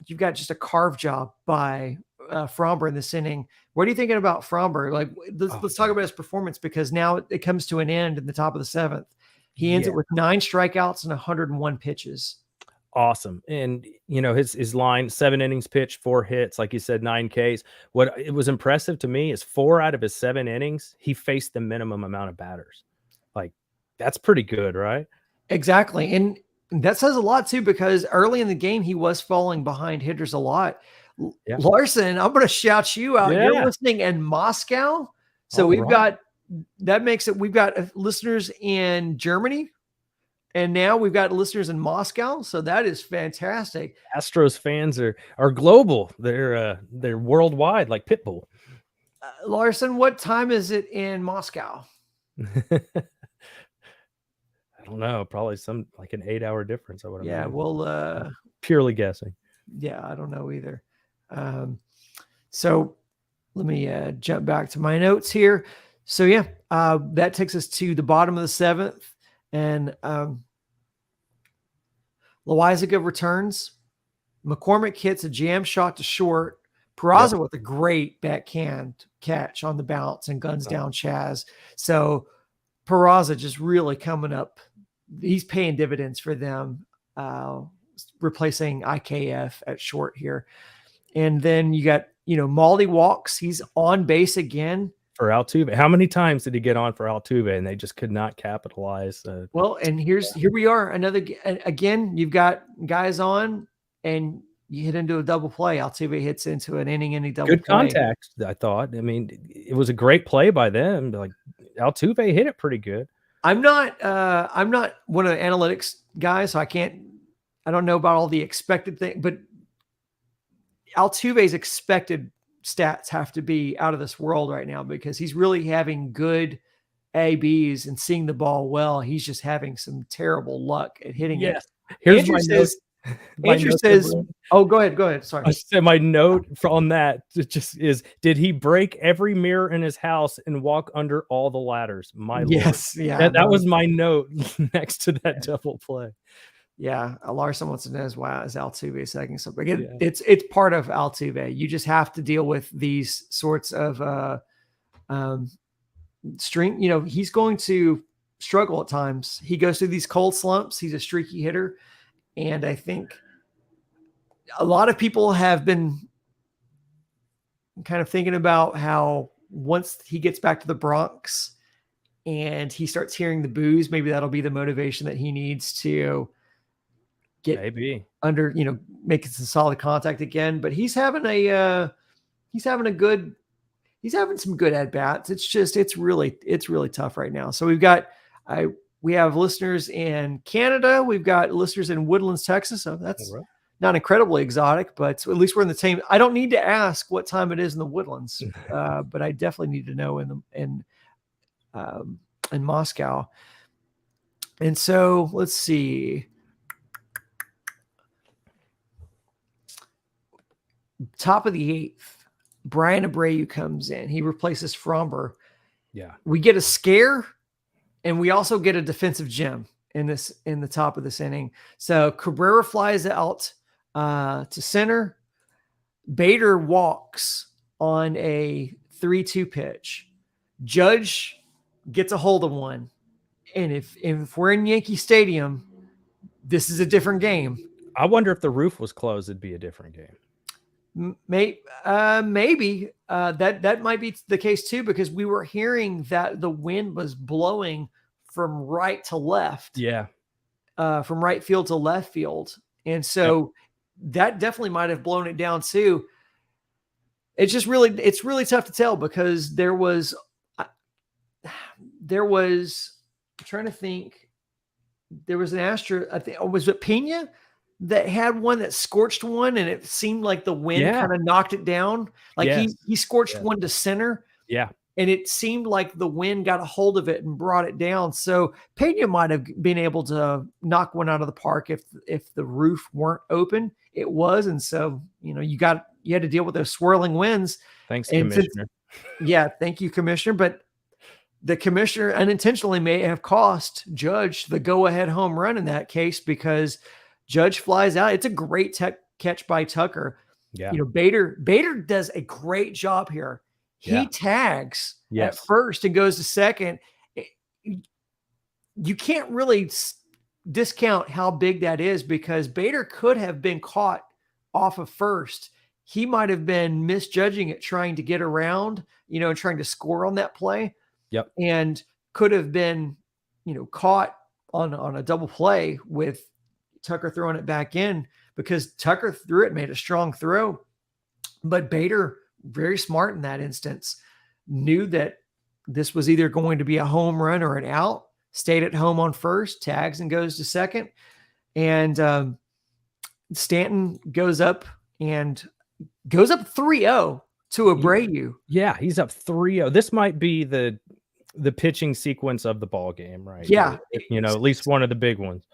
just a carve job by Fromber in this inning. What are you thinking about Fromber? Like, let's talk about his performance, because now it comes to an end in the top of the 7th. He ends it with 9 strikeouts and 101 pitches. Awesome. And his line, 7 innings pitched, 4 hits, like you said, 9 Ks. What it was impressive to me is 4 out of his 7 innings he faced the minimum amount of batters. Like, that's pretty good, right? Exactly. And that says a lot too, because early in the game he was falling behind hitters a lot. Yeah. Larson, I'm going to shout you out. Yeah. You're listening in Moscow. So we've got listeners in Germany, and now we've got listeners in Moscow. So that is fantastic. Astros fans are global. They're worldwide, like Pitbull. Larson, what time is it in Moscow? I don't know. Probably some like an 8-hour difference. I would imagine. Yeah, well, purely guessing. Yeah, I don't know either. So let me jump back to my notes here. So yeah, that takes us to the bottom of the 7th, and Loizaga returns. McCormick hits a jam shot to short. Peraza with a great backhand catch on the bounce and guns down Chaz. So Peraza just really coming up. He's paying dividends for them, replacing IKF at short here. And then you got, Maldi walks. He's on base again. For Altuve. How many times did he get on for Altuve and they just could not capitalize? Well, and here we are. Again, you've got guys on and you hit into a double play. Altuve hits into an inning double Good play. Contact, I thought. I mean, it was a great play by them. Like, Altuve hit it pretty good. I'm not one of the analytics guys, so I don't know about all the expected thing, but Altuve's expected stats have to be out of this world right now, because he's really having good ABs and seeing the ball well. He's just having some terrible luck at hitting it. Here's Andrew says, oh, go ahead. Sorry. I said my note on that just is, did he break every mirror in his house and walk under all the ladders? My Lord. Yeah. That was my note next to that double play. Yeah, Larson wants to know is Altuve second something. It's part of Altuve. You just have to deal with these sorts of string. He's going to struggle at times. He goes through these cold slumps. He's a streaky hitter, and I think a lot of people have been kind of thinking about how once he gets back to the Bronx and he starts hearing the boos, maybe that'll be the motivation that he needs to get under, making some solid contact again. But he's having some good at bats. It's really tough right now. So we have listeners in Canada. We've got listeners in Woodlands, Texas. So that's not incredibly exotic, but at least we're in the same. I don't need to ask what time it is in the Woodlands, but I definitely need to know in Moscow. And so let's see. Top of the 8th, Brian Abreu comes in. He replaces Fromber. Yeah. We get a scare, and we also get a defensive gem in the top of this inning. So Cabrera flies out to center. Bader walks on a 3-2 pitch. Judge gets a hold of one. And if we're in Yankee Stadium, this is a different game. I wonder if the roof was closed, it'd be a different game. Maybe that might be the case too, because we were hearing that the wind was blowing from right to left. Yeah. From right field to left field. And so that definitely might have blown it down too. It's really tough to tell, because there was, I'm trying to think, there was an Astro, I think, was it Pena that had one that scorched one, and it seemed like the wind kind of knocked it down. Like he scorched one to center. Yeah. And it seemed like the wind got a hold of it and brought it down. So Pena might have been able to knock one out of the park if the roof weren't open. It was. And so, you had to deal with those swirling winds. Thanks, Commissioner. Thank you, Commissioner. But the commissioner unintentionally may have cost Judge the go-ahead home run in that case, because Judge flies out. It's a great catch by Tucker. Yeah. Bader does a great job here. He tags at first and goes to second. You can't really discount how big that is, because Bader could have been caught off of first. He might have been misjudging it, trying to get around, and trying to score on that play. Yep. And could have been, caught on a double play with Tucker throwing it back in, because Tucker threw it, made a strong throw. But Bader, very smart in that instance, knew that this was either going to be a home run or an out, stayed at home on first, tags and goes to second. And Stanton goes up 3-0 to Abreu. Yeah, he's up 3-0. This might be the pitching sequence of the ball game, right? Yeah. At least one of the big ones.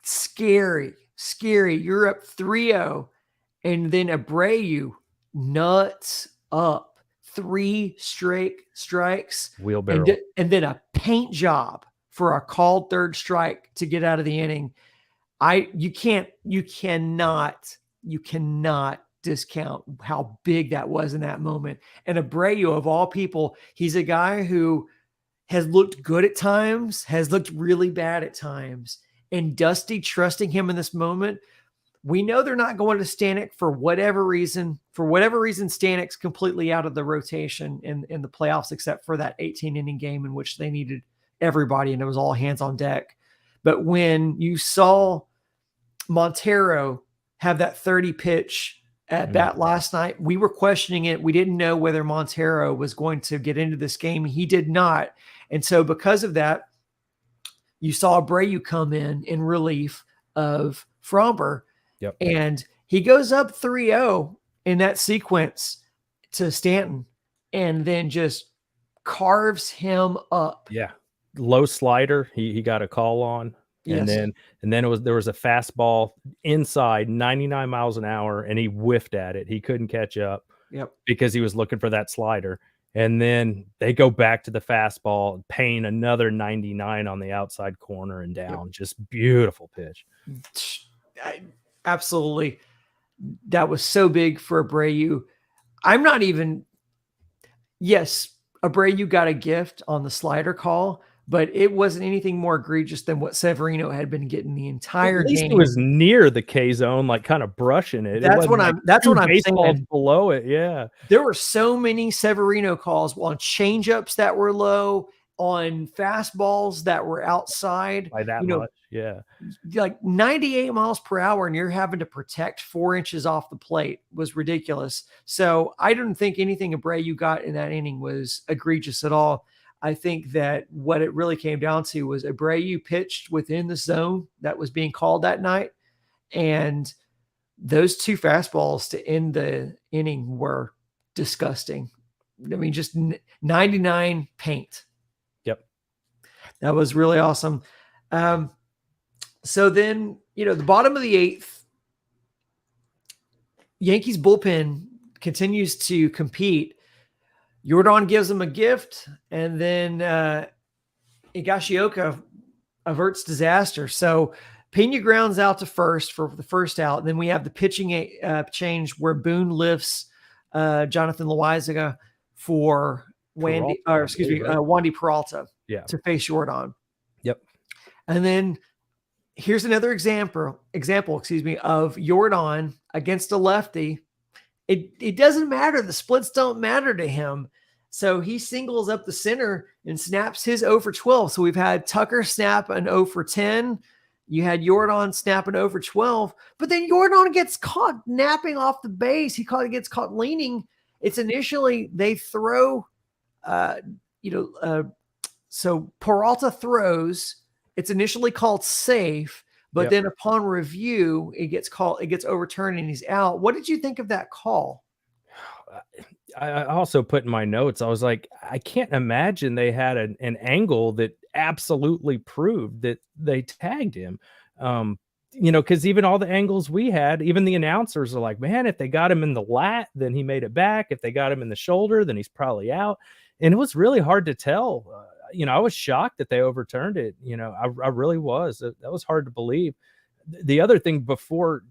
Scary. You're up 3-0, and then Abreu nuts up, 3 straight strikes, wheelbarrow, and then a paint job for a called third strike to get out of the inning. You cannot discount how big that was in that moment. And Abreu, of all people, he's a guy who has looked good at times, has looked really bad at times. And Dusty trusting him in this moment. We know they're not going to Stanek for whatever reason. For whatever reason, Stanek's completely out of the rotation in the playoffs, except for that 18-inning game in which they needed everybody and it was all hands on deck. But when you saw Montero have that 30 pitch at bat last night, we were questioning it. We didn't know whether Montero was going to get into this game. He did not. And so because of that, you saw Abreu come in relief of Fromber. Yep. And he goes up 3-0 in that sequence to Stanton and then just carves him up. Yeah. Low slider. He got a call on. Yes. And then there was a fastball inside 99 miles an hour, and he whiffed at it. He couldn't catch up. Yep. Because he was looking for that slider. And then they go back to the fastball, Payne another 99 on the outside corner and down. Yep. Just beautiful pitch. Absolutely. That was so big for Abreu. Yes, Abreu got a gift on the slider call, but it wasn't anything more egregious than what Severino had been getting the entire game. At least it was near the K zone, like kind of brushing it. That's what I'm saying. Below it, yeah. There were so many Severino calls on changeups that were low, on fastballs that were outside by that much. Yeah. Like 98 miles per hour, and you're having to protect 4 inches off the plate was ridiculous. So I don't think anything Abreu got in that inning was egregious at all. I think that what it really came down to was Abreu pitched within the zone that was being called that night. And those 2 fastballs to end the inning were disgusting. I mean, just 99 paint. Yep. That was really awesome. So then, the bottom of the 8th, Yankees bullpen continues to compete. Yordan gives him a gift, and then Higashioka averts disaster. So Pena grounds out to first for the first out. And then we have the pitching change where Boone lifts Jonathan Loaizaga for Wandy Peralta to face Yordan. Yep. And then here's another example, of Yordan against a lefty. It doesn't matter. The splits don't matter to him. So he singles up the center and snaps his 0 for 12. So we've had Tucker snap an 0 for 10. You had Yordan snap an 0 for 12. But then Yordan gets caught napping off the base. He gets caught leaning. It's initially they throw, so Peralta throws. It's initially called safe. But then upon review, it gets overturned and he's out. What did you think of that call? I also put in my notes, I was like, I can't imagine they had an angle that absolutely proved that they tagged him. Because even all the angles we had, even the announcers are like, man, if they got him in the lat, then he made it back. If they got him in the shoulder, then he's probably out. And it was really hard to tell. I was shocked that they overturned it. I really was. That was hard to believe. The other thing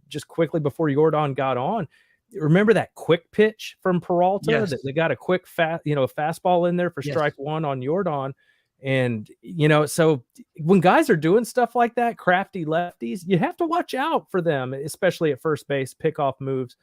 just quickly before Jordan got on, remember that quick pitch from Peralta? Yes. That they got a quick fastball in there for strike one on Jordan. And, so when guys are doing stuff like that, crafty lefties, you have to watch out for them, especially at first base, pickoff moves.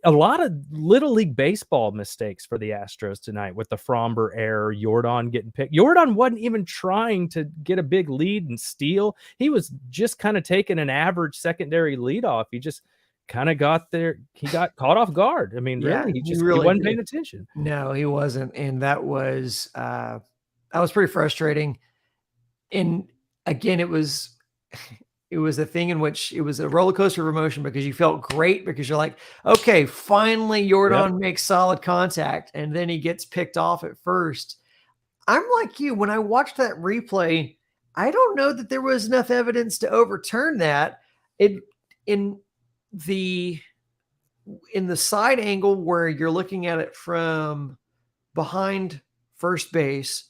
A lot of Little League Baseball mistakes for the Astros tonight with the Fromber error, Jordan getting picked. Jordan wasn't even trying to get a big lead and steal. He was just kind of taking an average secondary leadoff. He just kind of got there. He got caught off guard. I mean, really, he wasn't paying attention. No, he wasn't. And that was pretty frustrating. And again, it was a thing in which it was a roller coaster of emotion because you felt great because you're like, okay, finally Jordan makes solid contact. And then he gets picked off at first. I'm like you, when I watched that replay, I don't know that there was enough evidence to overturn that. In the side angle where you're looking at it from behind first base,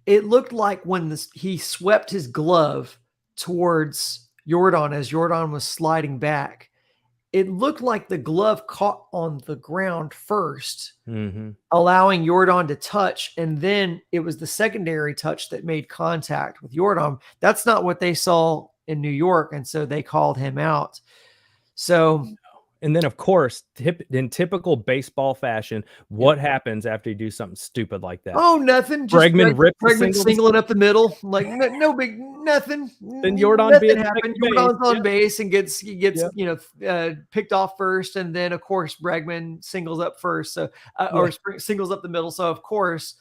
it looked like when he swept his glove towards Jordan as Jordan was sliding back, it looked like the glove caught on the ground first, allowing Jordan to touch, and then it was the secondary touch that made contact with Jordan. That's not what they saw in New York, and so they called him out. So, and then, of course, in typical baseball fashion, what happens after you do something stupid like that? Oh, nothing. Bregman singling up the middle, like no big nothing. Then Jordan happened. Jordan's on base and gets picked off first, and then of course Bregman singles up first, so or singles up the middle. So of course,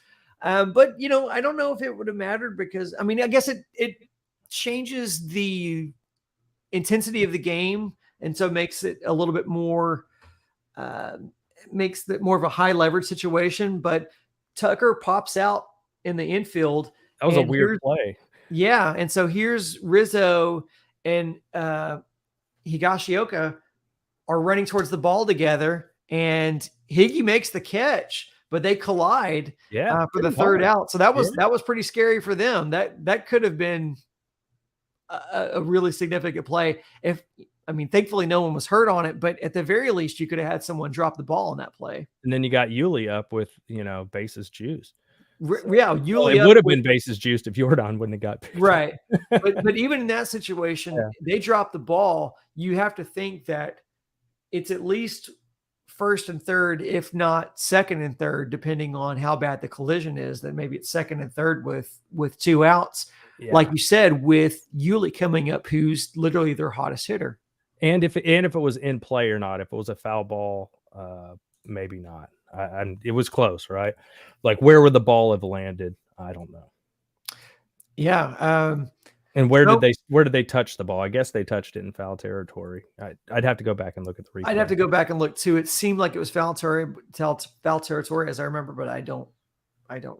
but I don't know if it would have mattered because I mean I guess it changes the intensity of the game. And so makes it a little bit more, makes it more of a high leverage situation. But Tucker pops out in the infield. That was a weird play. Yeah. And so here's Rizzo and Higashioka are running towards the ball together. And Higgy makes the catch, but they collide for the third out. So that was pretty scary for them. That could have been a really significant play. Thankfully no one was hurt on it, but at the very least you could have had someone drop the ball on that play. And then you got Yuli up with, bases juiced. Yuli it would have been bases juiced if Jordan wouldn't have got picked right. but even in that situation, they dropped the ball. You have to think that it's at least first and third, if not second and third, depending on how bad the collision is. Then maybe it's second and third with two outs. Yeah. Like you said, with Yuli coming up, who's literally their hottest hitter. And if it was in play or not, if it was a foul ball, maybe not. It was close, right? Like where would the ball have landed? I don't know. Yeah. And where did they touch the ball? I guess they touched it in foul territory. I'd have to go back and look at the replay. I'd have to go back and look too. It seemed like it was foul territory as I remember, but I don't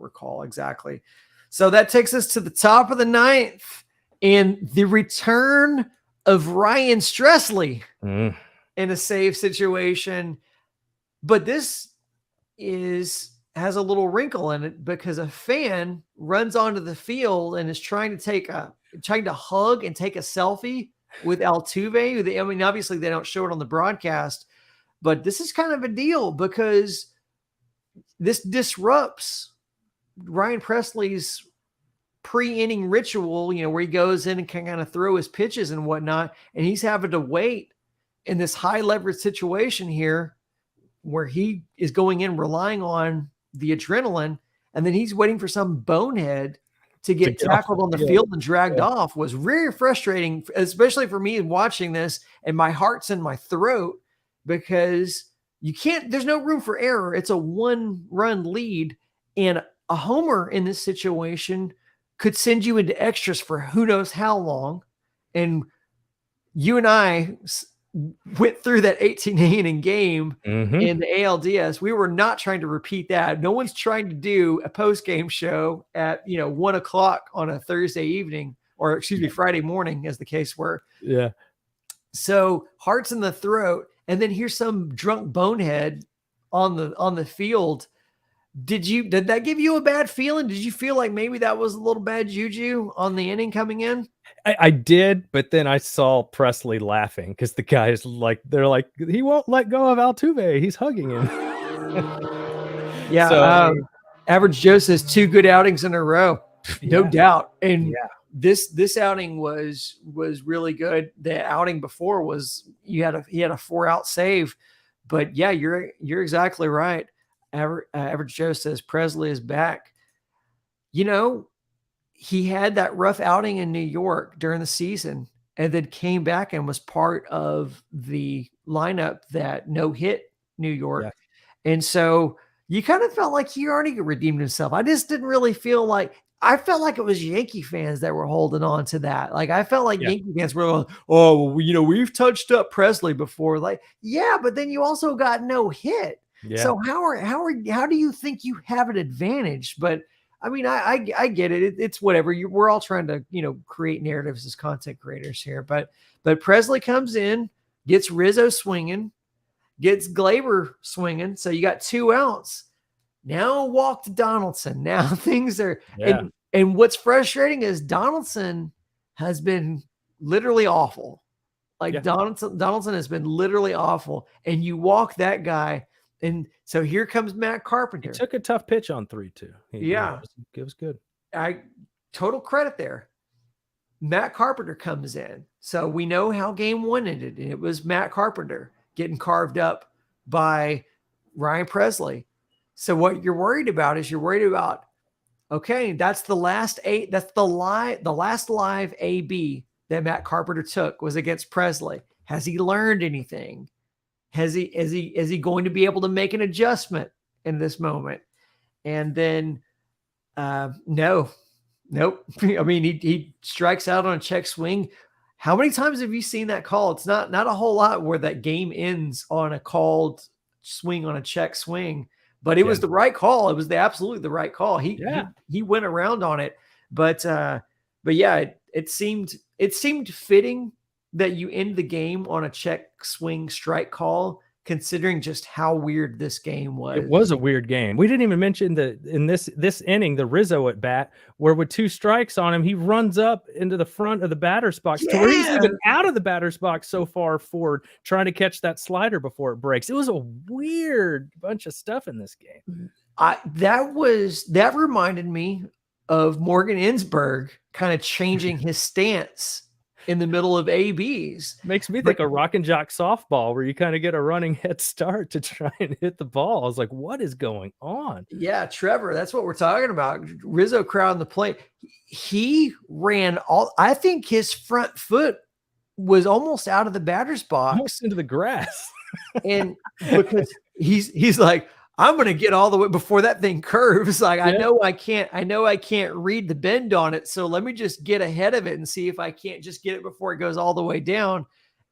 recall exactly. So that takes us to the top of the ninth and the return of Ryan Stressley in a save situation. But this has a little wrinkle in it because a fan runs onto the field and is trying to hug and take a selfie with Altuve. Obviously they don't show it on the broadcast, but this is kind of a deal because this disrupts Ryan Presley's pre-inning ritual, where he goes in and can kind of throw his pitches and whatnot. And he's having to wait in this high leverage situation here where he is going in, relying on the adrenaline. And then he's waiting for some bonehead to get tackled on the field and dragged off. Was very frustrating, especially for me watching this, and my heart's in my throat because there's no room for error. It's a 1-run lead, and a homer in this situation could send you into extras for who knows how long. And you and I went through that 18-inning game in the ALDS. We were not trying to repeat that. No one's trying to do a post-game show at 1 o'clock on a Thursday evening, or Friday morning, as the case were. Yeah. So heart's in the throat, and then here's some drunk bonehead on the field Did that give you a bad feeling? Did you feel like maybe that was a little bad juju on the inning coming in? I did, but then I saw Presley laughing because the guys they're like, he won't let go of Altuve. He's hugging him. Yeah. So Average Joe says 2 good outings in a row, no doubt. And this outing was really good. The outing before was he had a 4-out save, but yeah, you're exactly right. Average Joe says Presley is back. He had that rough outing in New York during the season and then came back and was part of the lineup that no hit New York. Yeah. And so you kind of felt like he already redeemed himself. I just didn't really feel like I felt like it was Yankee fans that were holding on to that. Like I felt like Yankee fans were going, oh, well, we've touched up Presley before. Like, yeah, but then you also got no hit. Yeah. So how do you think you have an advantage? But I mean, I get it. It's whatever. We're all trying to, create narratives as content creators here. But Presley comes in, gets Rizzo swinging, gets Glaber swinging. So you got 2 outs. Now walk to Donaldson. Now things are and what's frustrating is Donaldson has been literally awful. Like Donaldson has been literally awful. And you walk that guy. And so here comes Matt Carpenter. He took a tough pitch on 3-2. It was good. Total credit there. Matt Carpenter comes in. So we know how game 1 ended. And it was Matt Carpenter getting carved up by Ryan Presley. So what you're worried about is okay, that's the last last live AB that Matt Carpenter took was against Presley. Has he learned anything? Is he going to be able to make an adjustment in this moment? And then, nope. I mean, he strikes out on a check swing. How many times have you seen that call? It's not a whole lot where that game ends on a called swing on a check swing, but it was the right call. It was absolutely the right call. He went around on it, but yeah, it seemed fitting that you end the game on a check swing strike call, considering just how weird this game was. It was a weird game. We didn't even mention in this inning, the Rizzo at bat, where with 2 strikes on him, he runs up into the front of the batter's box to where he's even out of the batter's box so far forward, trying to catch that slider before it breaks. It was a weird bunch of stuff in this game. That reminded me of Morgan Ensberg kind of changing his stance in the middle of ABs. Makes me think of Rock and Jock softball, where you kind of get a running head start to try and hit the ball. I was like, what is going on? Yeah, Trevor, that's what we're talking about. Rizzo crowding the plate. He ran I think his front foot was almost out of the batter's box. Almost into the grass. And because he's like, I'm going to get all the way before that thing curves. Like, I know I can't read the bend on it. So let me just get ahead of it and see if I can't just get it before it goes all the way down.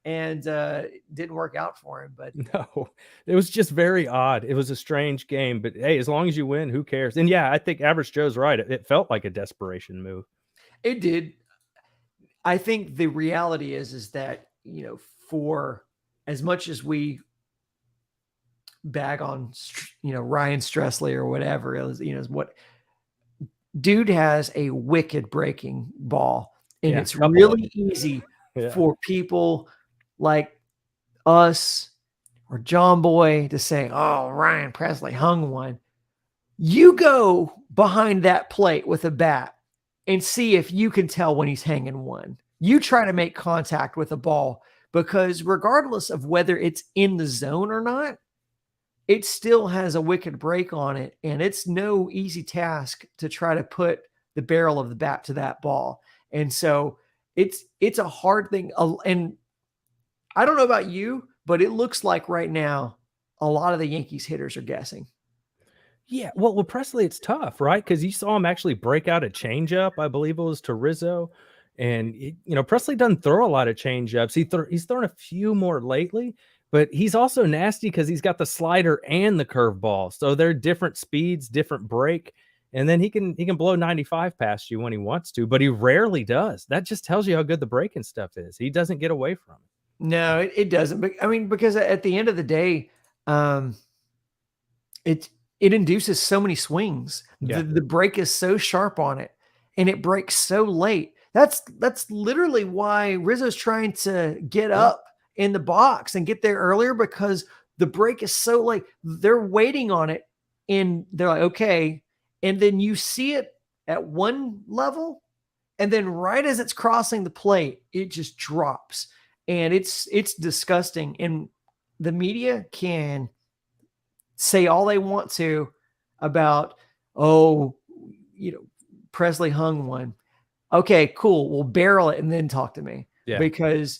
And it didn't work out for him. But no, it was just very odd. It was a strange game, but hey, as long as you win, who cares? And yeah, I think Average Joe's right. It felt like a desperation move. It did. I think the reality is that, for as much as we bag on, Ryan Stressley or whatever, it was, what dude has a wicked breaking ball. And it's really easy for people like us or John Boy to say, oh, Ryan Presley hung one. You go behind that plate with a bat and see if you can tell when he's hanging one. You try to make contact with a ball, because regardless of whether it's in the zone or not, it still has a wicked break on it. And it's no easy task to try to put the barrel of the bat to that ball. And so it's a hard thing. And I don't know about you, but it looks like right now, a lot of the Yankees hitters are guessing. Yeah. Well, with Presley, it's tough, right? Because you saw him actually break out a changeup, I believe it was to Rizzo. And, Presley doesn't throw a lot of changeups. He's thrown a few more lately. But he's also nasty because he's got the slider and the curveball. So they're different speeds, different break. And then he can blow 95 past you when he wants to, but he rarely does. That just tells you how good the breaking stuff is. He doesn't get away from it. No, it doesn't. But I mean, because at the end of the day, it induces so many swings. Yeah. The break is so sharp on it, and it breaks so late. That's literally why Rizzo's trying to get up in the box and get there earlier, because the break is so late. They're waiting on it, and they're like, okay. And then you see it at one level, and then right as it's crossing the plate, it just drops. And it's disgusting. And the media can say all they want to about, oh, Presley hung one. Okay, cool. We'll barrel it and then talk to me. Yeah. Because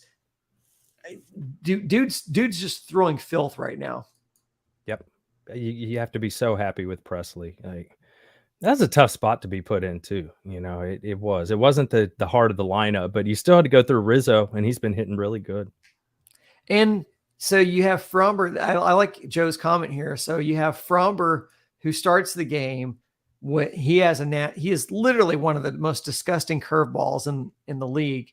dude's just throwing filth right now. Yep. You have to be so happy with Presley. Like, that's a tough spot to be put in too. It wasn't the heart of the lineup, but you still had to go through Rizzo, and he's been hitting really good. And so you have Fromber. I like Joe's comment here. So you have Fromber, who starts the game. He is literally one of the most disgusting curveballs in the league.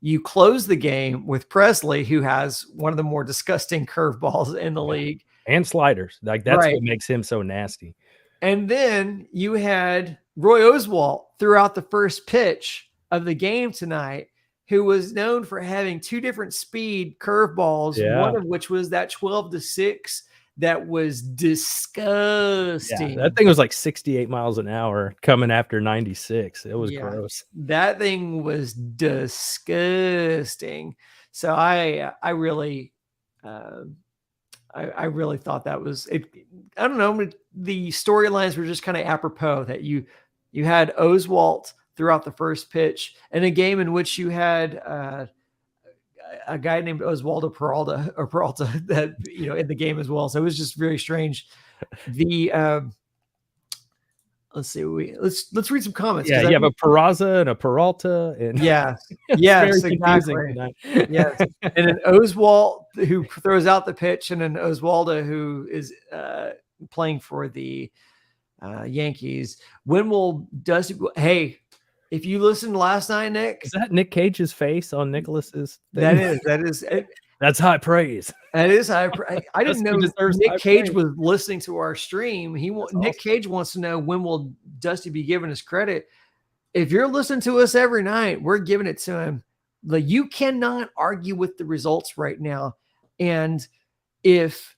You close the game with Presley, who has one of the more disgusting curveballs in the league, and sliders. Like, that's what makes him so nasty. And then you had Roy Oswalt throughout the first pitch of the game tonight, who was known for having two different speed curveballs, one of which was that 12-6 that was disgusting. Yeah, that thing was like 68 miles an hour coming after 96. It was gross. That thing was disgusting. So I really thought that was it. I don't know. The storylines were just kind of apropos that you had Oswalt throughout the first pitch in a game in which you had a guy named Oswaldo Peralta that, in the game as well. So it was just very strange. Let's see. Let's read some comments. Yeah, you have a Peraza and a Peralta, and yes, exactly. Yes, and an Oswalt who throws out the pitch, and an Oswaldo who is playing for the Yankees. When will Dusty? Hey, if you listened last night, Nick, is that Nick Cage's face on Nicholas's thing? That is. That's high praise. That is high praise. I didn't know Nick Cage was listening to our stream. Nick Cage wants to know, when will Dusty be giving us credit? If you're listening to us every night, we're giving it to him. Like, you cannot argue with the results right now. And if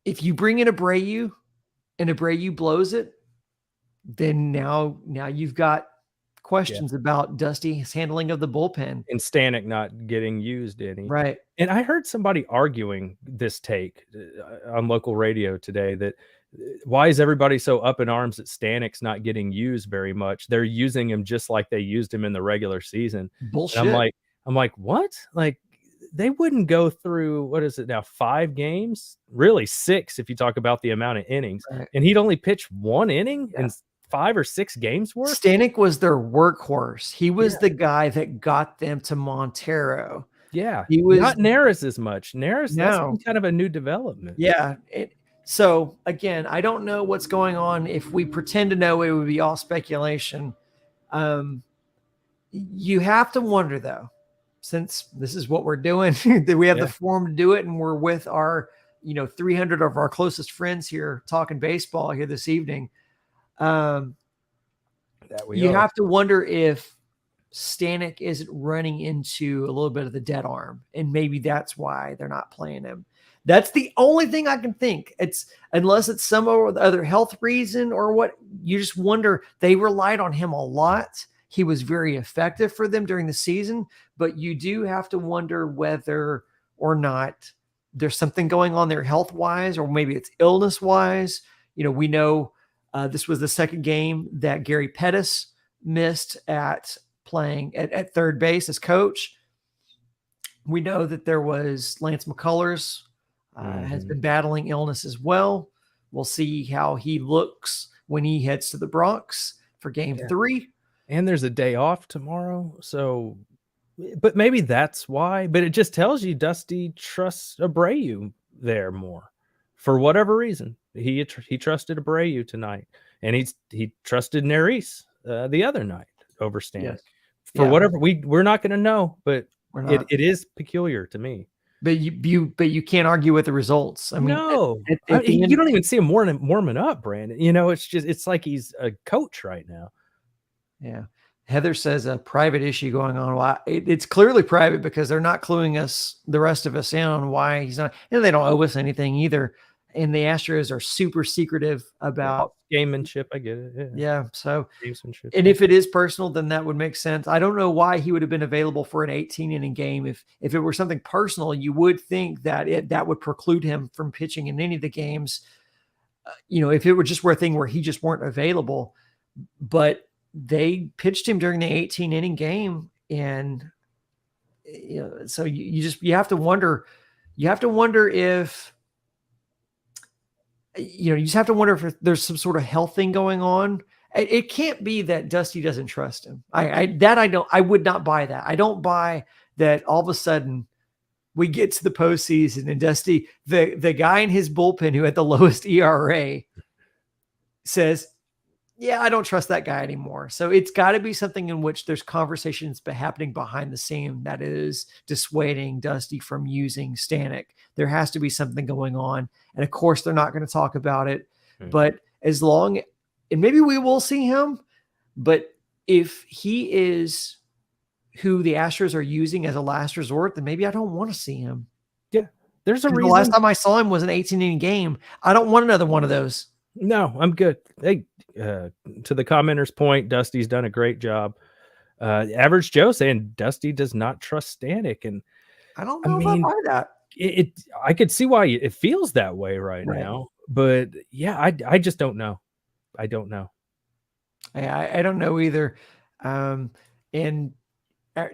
you bring in Abreu and Abreu blows it, then now you've got questions about Dusty's handling of the bullpen, and Stanek not getting used any. Right. And I heard somebody arguing this take on local radio today, that why is everybody so up in arms that Stanek's not getting used very much? They're using him just like they used him in the regular season. Bullshit. And I'm like, what? Like, they wouldn't go through, what is it now, 5 games? Really 6 if you talk about the amount of innings. Right. And he'd only pitch 1 inning in 5 or 6 games worth. Stanek was their workhorse. He was the guy that got them to Montero. Yeah, he was not Neris as much. Neris, that's kind of a new development. Yeah. So again, I don't know what's going on. If we pretend to know, it would be all speculation. You have to wonder, though, since this is what we're doing, that we have the forum to do it, and we're with our 300 of our closest friends here talking baseball here this evening. You have to wonder if Stanek isn't running into a little bit of the dead arm, and maybe that's why they're not playing him. That's the only thing I can think. Unless it's some other health reason or what. You just wonder. They relied on him a lot. He was very effective for them during the season, but you do have to wonder whether or not there's something going on there health-wise, or maybe it's illness-wise. We know this was the second game that Gary Pettis missed at playing at third base as coach. We know that there was Lance McCullers has been battling illness as well. We'll see how he looks when he heads to the Bronx for game 3. And there's a day off tomorrow. So, but maybe that's why. But it just tells you Dusty trusts Abreu there more for whatever reason. He trusted Abreu tonight, and he trusted Neris the other night over Stanek. For whatever we're not going to know, but it is peculiar to me. But you can't argue with the results. I mean, No, at the you end, don't even see him warming up, Brandon. It's like he's a coach right now. yeah. Heather says a private issue going on. Why it's clearly private because they're not cluing us, the rest of us, in on why he's not. And they don't owe us anything either. And the Astros are super secretive about gamemanship. I get it. Yeah. So, gamesmanship. and if it is personal, then that would make sense. I don't know why he would have been available for an 18-inning game. If it were something personal, you would think that that would preclude him from pitching in any of the games. If it were just a thing where he just weren't available, but they pitched him during the 18-inning game, and so you have to wonder. You have to wonder if you just have to wonder if there's some sort of health thing going on. It can't be that Dusty doesn't trust him. I would not buy that. I don't buy that all of a sudden we get to the postseason and Dusty, the guy in his bullpen who had the lowest ERA, says, yeah, I don't trust that guy anymore. So it's got to be something in which there's conversations happening behind the scene that is dissuading Dusty from using Stanek. There has to be something going on. And of course, they're not going to talk about it. But as long, and maybe we will see him, but if he is who the Astros are using as a last resort, then maybe I don't want to see him. Yeah. There's a reason. The last time I saw him was an 18-inning game. I don't want another one of those. No, I'm good. Hey, to the commenter's point, Dusty's done a great job. Average Joe saying Dusty does not trust Stanek, and I don't know if I buy that. I could see why it feels that way right now, but yeah, I just don't know. I don't know. I don't know either. And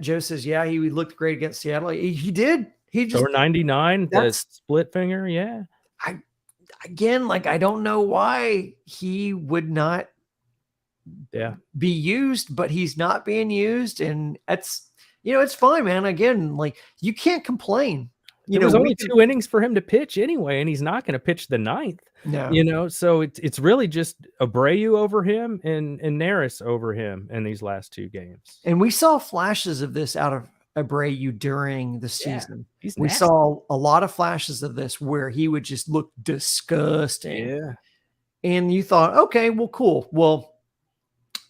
Joe says, yeah, he looked great against Seattle. He did. He just 99, the split finger. Yeah. I don't know why he would not be used, but he's not being used. And that's, it's fine, man. Again, you can't complain. There was only 2 innings for him to pitch anyway, and he's not going to pitch the 9th. No. So it's really just Abreu over him and Neris over him in these last 2 games. And we saw flashes of this out of Abreu during the season. We nasty. saw a lot of flashes of this where he would just look disgusting. Yeah. And you thought, okay, well, cool. Well,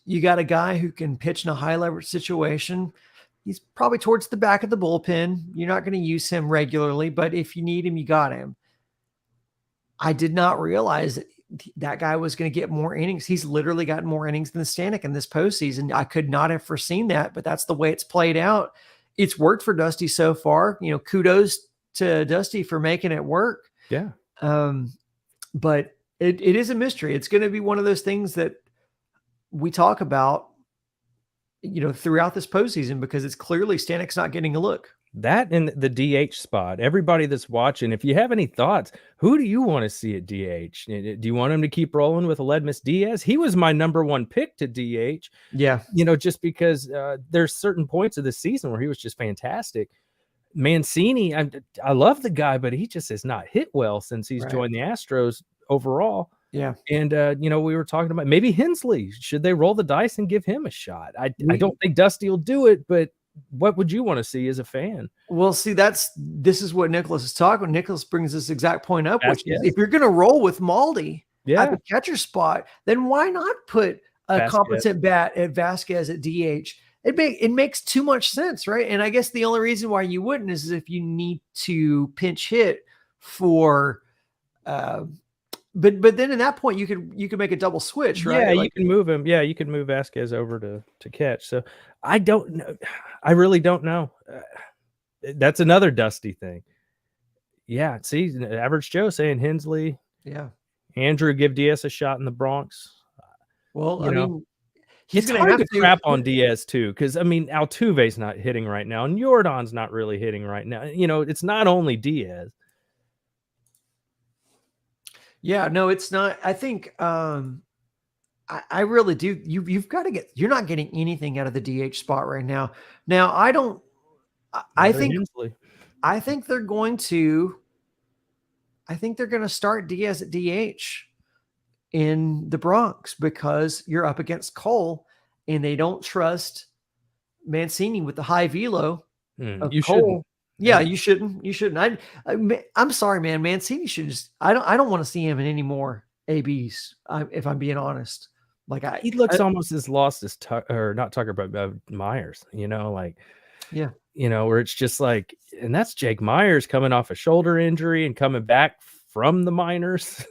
you got a guy who can pitch in a high leverage situation. He's probably towards the back of the bullpen. You're not going to use him regularly, but if you need him, you got him. I did not realize that guy was going to get more innings. He's literally gotten more innings than Stanek in this postseason. I could not have foreseen that, but that's the way it's played out. It's worked for Dusty so far. Kudos to Dusty for making it work. Yeah. But it is a mystery. It's going to be one of those things that we talk about, throughout this postseason, because it's clearly Stanek's not getting a look. That in the DH spot, everybody that's watching, if you have any thoughts, who do you want to see at DH? Do you want him to keep rolling with Aledmus Diaz? He was my number 1 pick to DH. Yeah. Just because there's certain points of the season where he was just fantastic. Mancini, I love the guy, but he just has not hit well since he's joined the Astros overall. Yeah. And, we were talking about maybe Hensley. Should they roll the dice and give him a shot? I don't think Dusty will do it, but what would you want to see as a fan? Well, see, this is what Nicholas is talking. Nicholas brings this exact point up, which is if you're going to roll with Maldi at the catcher spot, then why not put a competent bat at Vasquez at DH? It makes too much sense, right? And I guess the only reason why you wouldn't is if you need to pinch hit for but then at that point you could make a double switch, right? Yeah, you can move him. Yeah, you can move Vasquez over to catch. So I don't know. I really don't know. That's another Dusty thing. Yeah, see, Average Joe saying Hensley. Yeah. Andrew, give Diaz a shot in the Bronx. Well, I mean, he's going to have to crap on Diaz too, because Altuve's not hitting right now, and Jordan's not really hitting right now. It's not only Diaz. Yeah, no, it's not. I think I really do. You've got to you're not getting anything out of the DH spot right now. Now, I think they're going to start Diaz at DH in the Bronx because you're up against Cole and they don't trust Mancini with the high velo of Cole. Yeah, you shouldn't. You shouldn't. I'm sorry, man. Mancini should just. I don't want to see him in any more ABs. If I'm being honest, like he looks almost as lost as not Tucker, but Myers. Yeah. Where it's just like, and that's Jake Myers coming off a shoulder injury and coming back from the minors,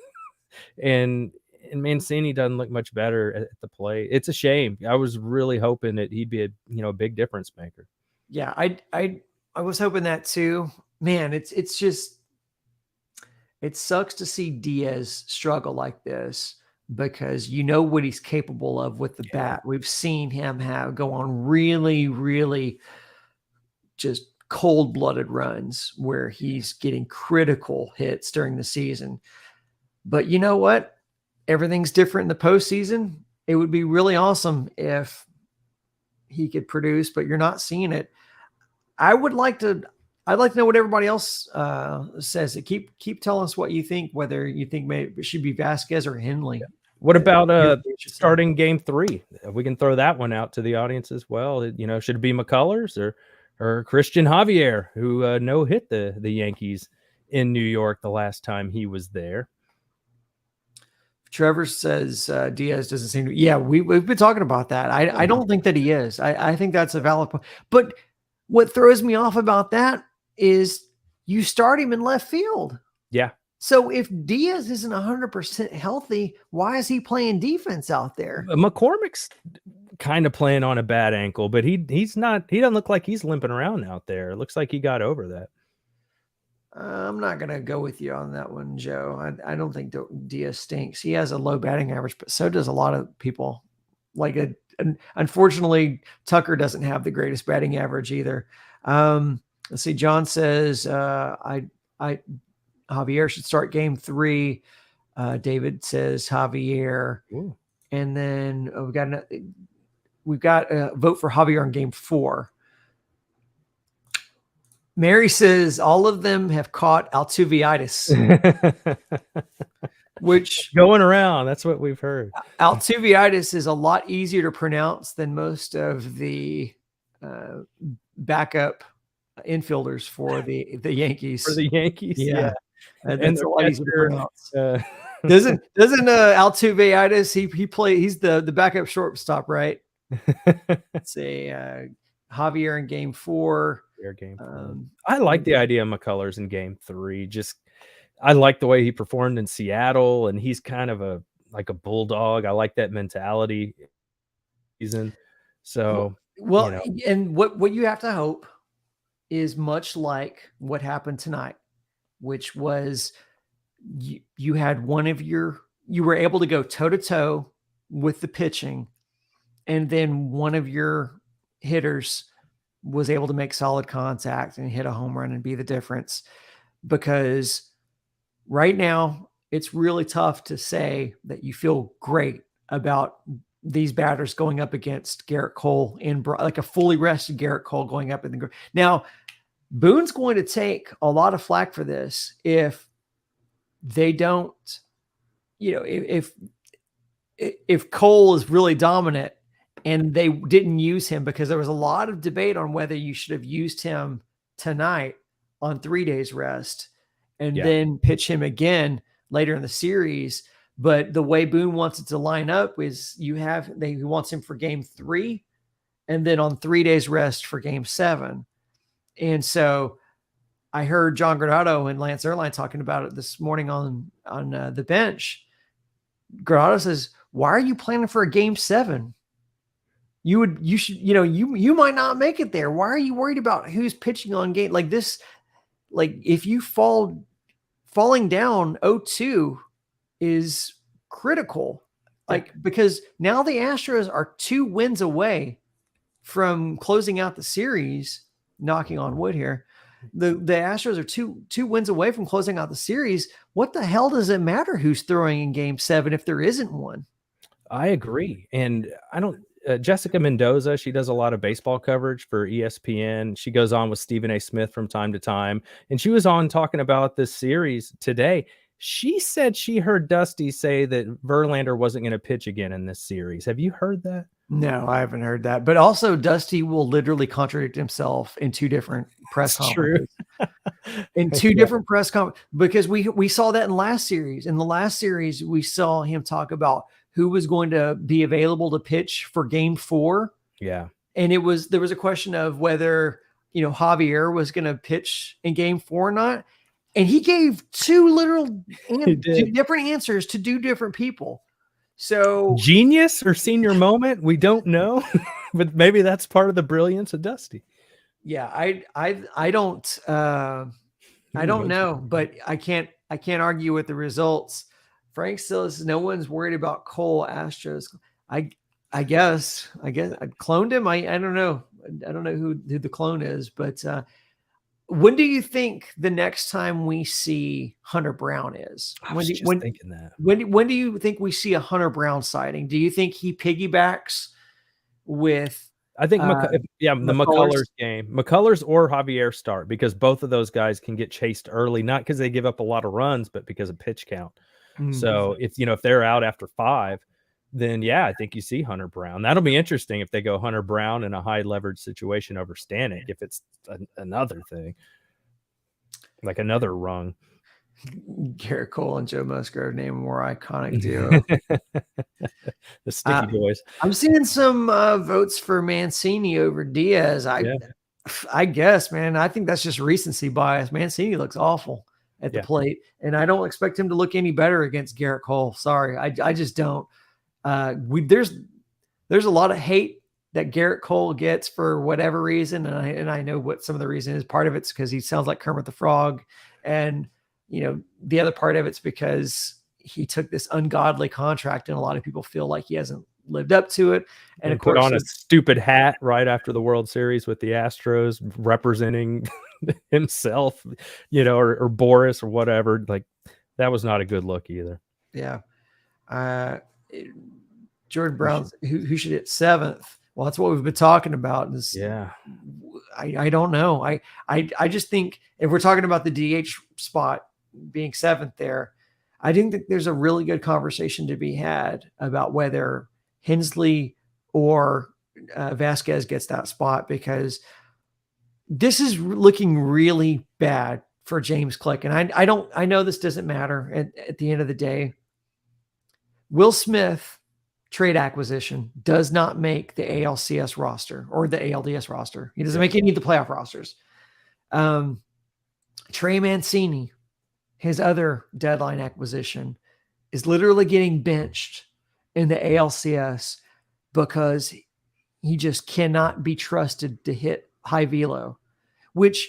and Mancini doesn't look much better at the plate. It's a shame. I was really hoping that he'd be a big difference maker. Yeah, I was hoping that too. Man, it's just, it sucks to see Diaz struggle like this because you know what he's capable of with the bat. We've seen him go on really, really just cold-blooded runs where he's getting critical hits during the season. But you know what? Everything's different in the postseason. It would be really awesome if he could produce, but you're not seeing it. I'd like to know what everybody else says. Keep telling us what you think, whether you think maybe it should be Vasquez or Henley. Yeah. What about starting game 3? We can throw that one out to the audience as well. Should it be McCullers or Christian Javier, who no-hit the Yankees in New York the last time he was there? Trevor says Diaz doesn't seem to. Yeah, we've been talking about that. I don't think that he is. I think that's a valid point. But what throws me off about that is you start him in left field. Yeah. So if Diaz isn't 100% healthy, why is he playing defense out there? McCormick's kind of playing on a bad ankle, but he's not. He doesn't look like he's limping around out there. It looks like he got over that. I'm not going to go with you on that one, Joe. I don't think Diaz stinks. He has a low batting average, but so does a lot of people. Unfortunately, Tucker doesn't have the greatest batting average either. Let's see. John says Javier should start game 3. David says Javier. Ooh. And then we've got a vote for Javier in game 4. Mary says all of them have caught Altuviitis, which going around. That's what we've heard. Altuviitis is a lot easier to pronounce than most of the backup infielders for the Yankees. For the Yankees, yeah. And a lot easier to pronounce. Doesn't Altuviitis? He's the backup shortstop, right? Let's say Javier in game 4. I like the idea of McCullers in game 3. I like the way he performed in Seattle, and he's kind of like a bulldog. I like that mentality. So and what you have to hope is much like what happened tonight, which was you had you were able to go toe to toe with the pitching, and then one of your hitters was able to make solid contact and hit a home run and be the difference. Because right now it's really tough to say that you feel great about these batters going up against Garrett Cole like a fully rested Garrett Cole going up in the ground. Now, Boone's going to take a lot of flack for this if they don't, if Cole is really dominant and they didn't use him, because there was a lot of debate on whether you should have used him tonight on 3 days rest and then pitch him again later in the series. But the way Boone wants it to line up is he wants him for game 3 and then on 3 days rest for game 7. And so I heard John Granado and Lance Erline talking about it this morning on the bench. Granado says, why are you planning for a game 7? You might not make it there. Why are you worried about who's pitching on game like this? Like if you falling down 0-2 is critical. Because now the Astros are 2 wins away from closing out the series, knocking on wood here. The Astros are two wins away from closing out the series. What the hell does it matter who's throwing in game 7 if there isn't one? I agree. And Jessica Mendoza, she does a lot of baseball coverage for ESPN. She goes on with Stephen A. Smith from time to time. And she was on talking about this series today. She said she heard Dusty say that Verlander wasn't going to pitch again in this series. Have you heard that? No, I haven't heard that. But also, Dusty will literally contradict himself in 2 different press conferences. In 2 different press conferences, because we saw that in last series. In the last series, we saw him talk about who was going to be available to pitch for Game 4. Yeah, and there was a question of whether Javier was going to pitch in Game 4 or not, and he gave 2 different answers to 2 different people. So genius or senior moment, we don't know, but maybe that's part of the brilliance of Dusty. Yeah, I don't know, but I can't argue with the results. Frank still says no one's worried about Cole Astros. I guess I cloned him. I don't know. I don't know who the clone is, but when do you think the next time we see Hunter Brown is? I was just thinking that. When do you think we see a Hunter Brown sighting? Do you think he piggybacks with? I think, the McCullers game, McCullers or Javier start, because both of those guys can get chased early, not because they give up a lot of runs, but because of pitch count. Mm-hmm. So if they're out after 5, then yeah, I think you see Hunter Brown. That'll be interesting if they go Hunter Brown in a high leverage situation over Stanek, if it's another thing, like another rung. Garrett Cole and Joe Musgrove name a more iconic duo. The Sticky Boys. I'm seeing some votes for Mancini over Diaz. I guess, man, I think that's just recency bias. Mancini looks awful at the plate, and I don't expect him to look any better against Garrett Cole. Sorry, I just don't. There's a lot of hate that Garrett Cole gets for whatever reason, and I know what some of the reason is. Part of it's because he sounds like Kermit the Frog, and the other part of it's because he took this ungodly contract, and a lot of people feel like he hasn't lived up to it. And of course, put on a stupid hat right after the World Series with the Astros, representing himself, or Boris or whatever. Like, that was not a good look either. Yeah. Jordan Brown, who should hit 7th? Well, that's what we've been talking about. I don't know. I just think if we're talking about the DH spot being 7th there, I think that there's a really good conversation to be had about whether Hensley or Vasquez gets that spot, because this is looking really bad for James Click. And I know this doesn't matter at the end of the day. Will Smith trade acquisition does not make the ALCS roster or the ALDS roster. He doesn't make any of the playoff rosters. Trey Mancini, his other deadline acquisition, is literally getting benched in the ALCS because he just cannot be trusted to hit high velo, which,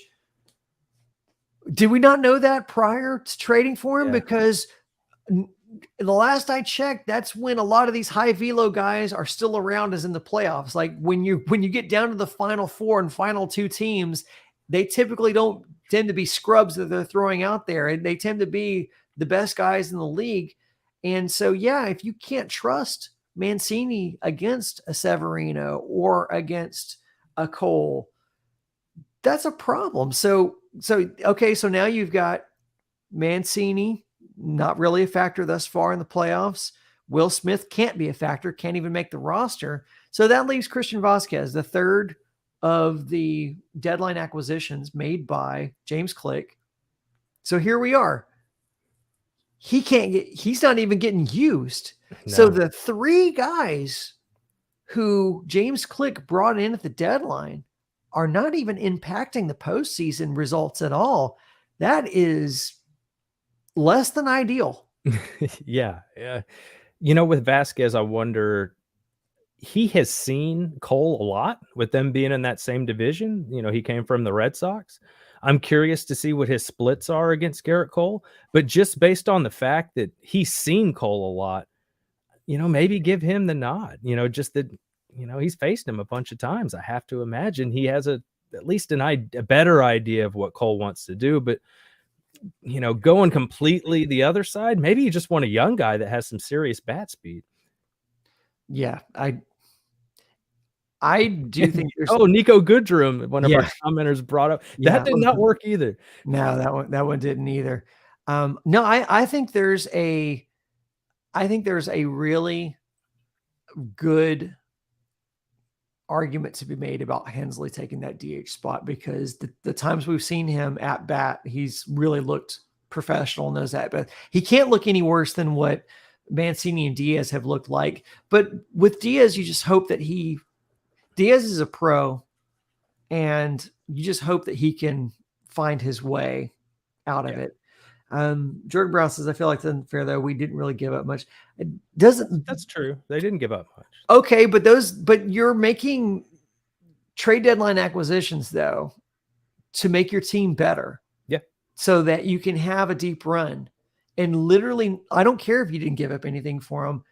did we not know that prior to trading for him? Yeah. Because the last I checked, that's when a lot of these high velo guys are still around as in the playoffs. Like when you get down to the final 4 and final 2 teams, they typically don't tend to be scrubs that they're throwing out there, and they tend to be the best guys in the league. And so, yeah, if you can't trust Mancini against a Severino or against a Cole, that's a problem. So now you've got Mancini, not really a factor thus far in the playoffs. Will Smith can't be a factor, can't even make the roster. So that leaves Christian Vasquez, the third of the deadline acquisitions made by James Click. So here we are. He's not even getting used. No. So the 3 guys who James Click brought in at the deadline are not even impacting the postseason results at all. That is less than ideal. Yeah. With Vasquez, I wonder, he has seen Cole a lot with them being in that same division. He came from the Red Sox. I'm curious to see what his splits are against Garrett Cole, but just based on the fact that he's seen Cole a lot, maybe give him the nod, just that, he's faced him a bunch of times. I have to imagine he has at least a better idea of what Cole wants to do, but going completely the other side, maybe you just want a young guy that has some serious bat speed. Yeah, I do think there's Nico Goodrum, one of our commenters brought up. That did not work either. No, that one didn't either. No, I think there's a really good argument to be made about Hensley taking that DH spot, because the times we've seen him at bat, he's really looked professional in those at bats. He can't look any worse than what Mancini and Diaz have looked like. But with Diaz, you just hope that Diaz is a pro, and you just hope that he can find his way out of it. Jordan Brown says, I feel like it's unfair though. We didn't really give up much. It doesn't. That's true. They didn't give up much. Okay, but you're making trade deadline acquisitions though to make your team better. Yeah. So that you can have a deep run. And literally, I don't care if you didn't give up anything for them.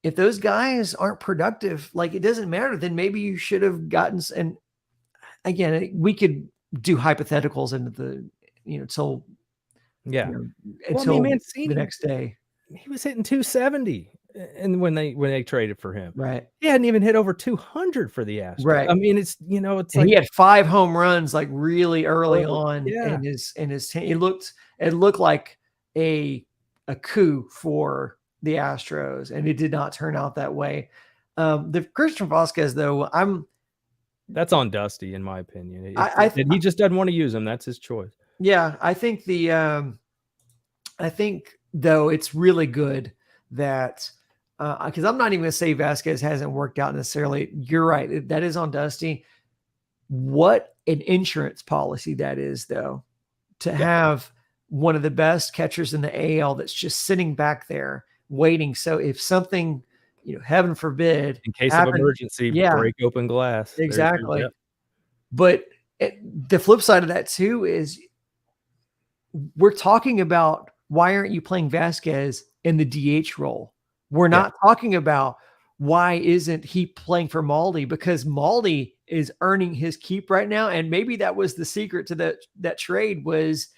If those guys aren't productive, like, it doesn't matter. Then maybe you should have gotten. And again, we could do hypotheticals into the, till. Yeah. Until Mancini, the next day. He was hitting 270. And when they traded for him, right, he hadn't even hit over 200 for the Astros. Right. I mean, it's it's and like he had 5 home runs like really early on. Yeah. in his it looked like a coup for the Astros, and it did not turn out that way. The Christian Vasquez though, that's on Dusty in my opinion. He just doesn't want to use him. That's his choice. Yeah, I think though it's really good that. Because I'm not even going to say Vasquez hasn't worked out necessarily. You're right. That is on Dusty. What an insurance policy that is, though, to have one of the best catchers in the AL that's just sitting back there waiting. So if something, heaven forbid, in case of emergency, break open glass. Exactly. Yep. But the flip side of that too is we're talking about, why aren't you playing Vasquez in the DH role? We're not talking about why isn't he playing for Maldi, because Maldi is earning his keep right now. And maybe that was the secret to that trade, was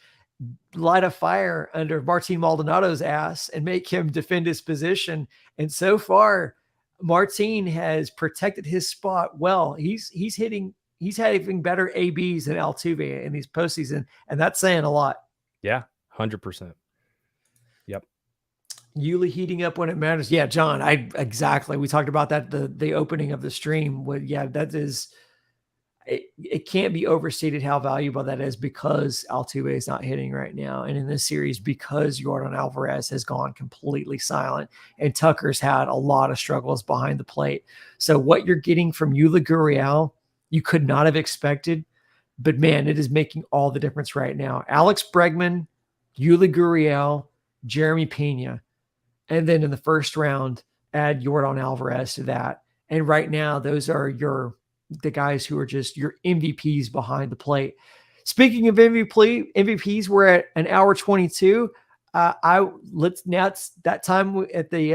light a fire under Martin Maldonado's ass and make him defend his position. And so far, Martin has protected his spot well. He's having better ABs than Altuve in these postseason, and that's saying a lot. Yeah, 100%. Yep. Yuli heating up when it matters. Yeah, John, exactly. We talked about that, the opening of the stream. That is, it can't be overstated how valuable that is, because Altuve is not hitting right now. And in this series, because Yordan Alvarez has gone completely silent and Tucker's had a lot of struggles behind the plate. So what you're getting from Yuli Gurriel, you could not have expected, but man, it is making all the difference right now. Alex Bregman, Yuli Gurriel, Jeremy Pena. And then in the first round, add Yordan Alvarez to that. And right now, those are the guys who are just your MVPs behind the plate. Speaking of MVPs, we're at an hour 22. Now it's that time at the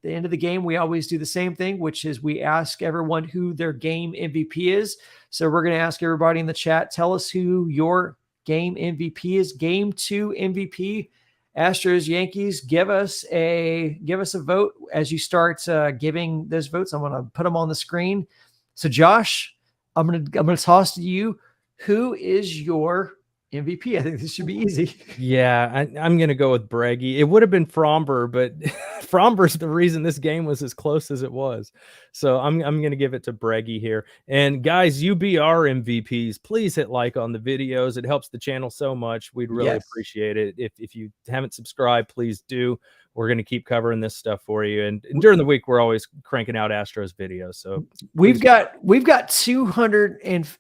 end of the game. We always do the same thing, which is we ask everyone who their game MVP is. So we're going to ask everybody in the chat, tell us who your game MVP is. Game 2 MVP. Astros, Yankees, give us a vote as you start giving those votes. I'm going to put them on the screen. So Josh, I'm going to toss to you. Who is your MVP? I think this should be easy. Yeah, I'm going to go with Breggy. It would have been Fromber, but Fromber's the reason this game was as close as it was. So I'm going to give it to Breggy here. And guys, you be our MVPs. Please hit like on the videos. It helps the channel so much. We'd really appreciate it. If you haven't subscribed, please do. We're going to keep covering this stuff for you. And during the week, we're always cranking out Astros videos. So we've got we got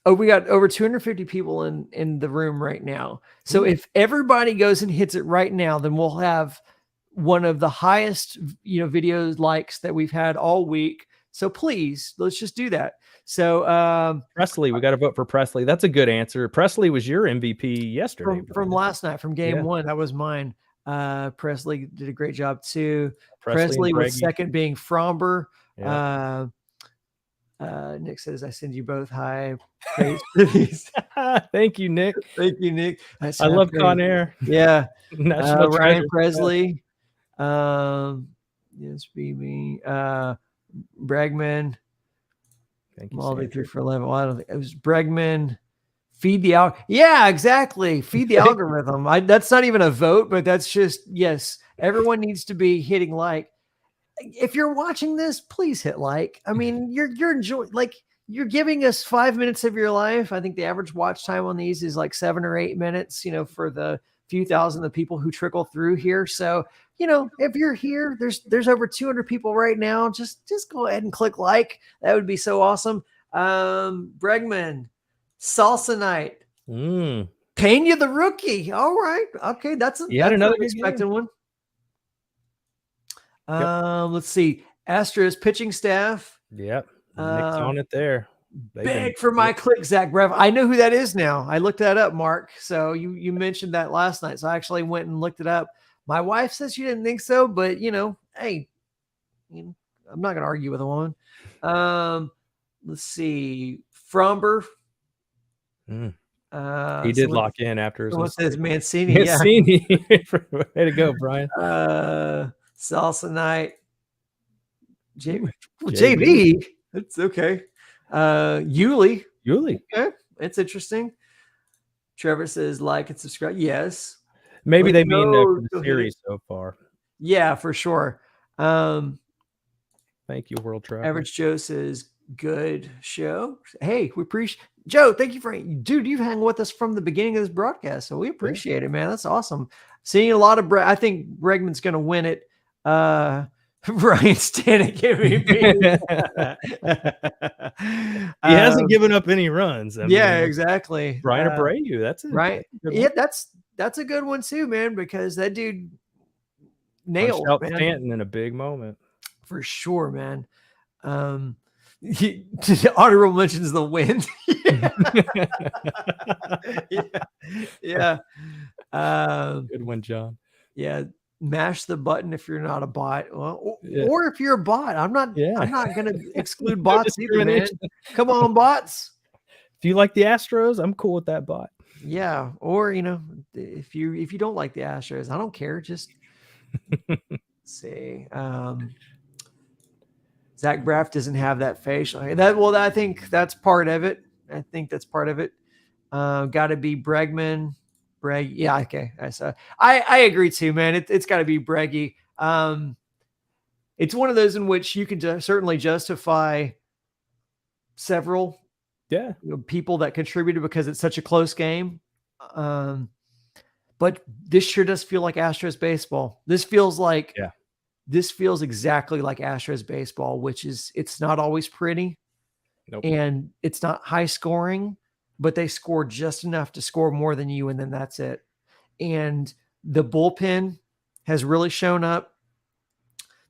over 250 people in the room right now. So if everybody goes and hits it right now, then we'll have one of the highest, videos likes that we've had all week. So please, let's just do that. So Presley, we got to vote for Presley. That's a good answer. Presley was your MVP yesterday. From last night, from game 1. That was mine. Presley did a great job too. Presley was second, being Fromber. Yeah. Nick says, I send you both high praise. Thank you, Nick. Thank you, Nick. I love Con Air. Yeah. Ryan Presley. Yes, BB. Bregman. Thank you. Maldi 3 for 11. Well, I don't think it was Bregman. Feed the algorithm. Yeah, exactly. Feed the algorithm. That's not even a vote, but that's just, yes, everyone needs to be hitting like. If you're watching this, please hit like. I mean, you're enjoying, like, you're giving us 5 minutes of your life. I think the average watch time on these is like 7 or 8 minutes, for the few thousand of people who trickle through here. So, if you're here, there's over 200 people right now. Just go ahead and click like. That would be so awesome. Bregman, Salsa Night. Pena the rookie. All right. Okay. That's another expected one. Yep. Let's see. Astros pitching staff. Yep. Nick's on it there. Big for my click, Zach Brev. I know who that is now. I looked that up, Mark. So you mentioned that last night. So I actually went and looked it up. My wife says she didn't think so, but hey, I'm not going to argue with a woman. Let's see. Fromber. He did lock in after his says Mancini. Mancini. Way to go, Brian. Salsa Night. JV. That's okay. Yuli. Okay. It's interesting. Trevor says like and subscribe. Yes. Maybe they mean the series so far. Yeah, for sure. Thank you, World Traveler. Average Joe says good show. Hey, we appreciate Joe. Thank you dude. You've hung with us from the beginning of this broadcast, so we appreciate it, man. That's awesome. Seeing a lot of I think Bregman's going to win it. Brian Stanek MVP. He hasn't given up any runs. Exactly. Brian Abreu. That's it. Right. Yeah, that's a good one too, man, because that dude nailed Stanton in a big moment. For sure, man. Honorable mentions the wind. Yeah. Good one, John. Yeah. Mash the button if you're not a bot. Well, or if you're a bot. I'm not going to exclude bots either, man. Come on, bots. If you like the Astros, I'm cool with that bot. Yeah. Or, if you don't like the Astros, I don't care. Just see. Zach Braff doesn't have that facial. I think that's part of it. Got to be Bregman. Yeah, okay. I agree too, man. It's got to be Breggy. It's one of those in which you can certainly justify several people that contributed because it's such a close game. But this sure does feel like Astros baseball. This feels exactly like Astros baseball, which is it's not always pretty. Nope. And it's not high scoring, but they score just enough to score more than you, and then that's it. And the bullpen has really shown up.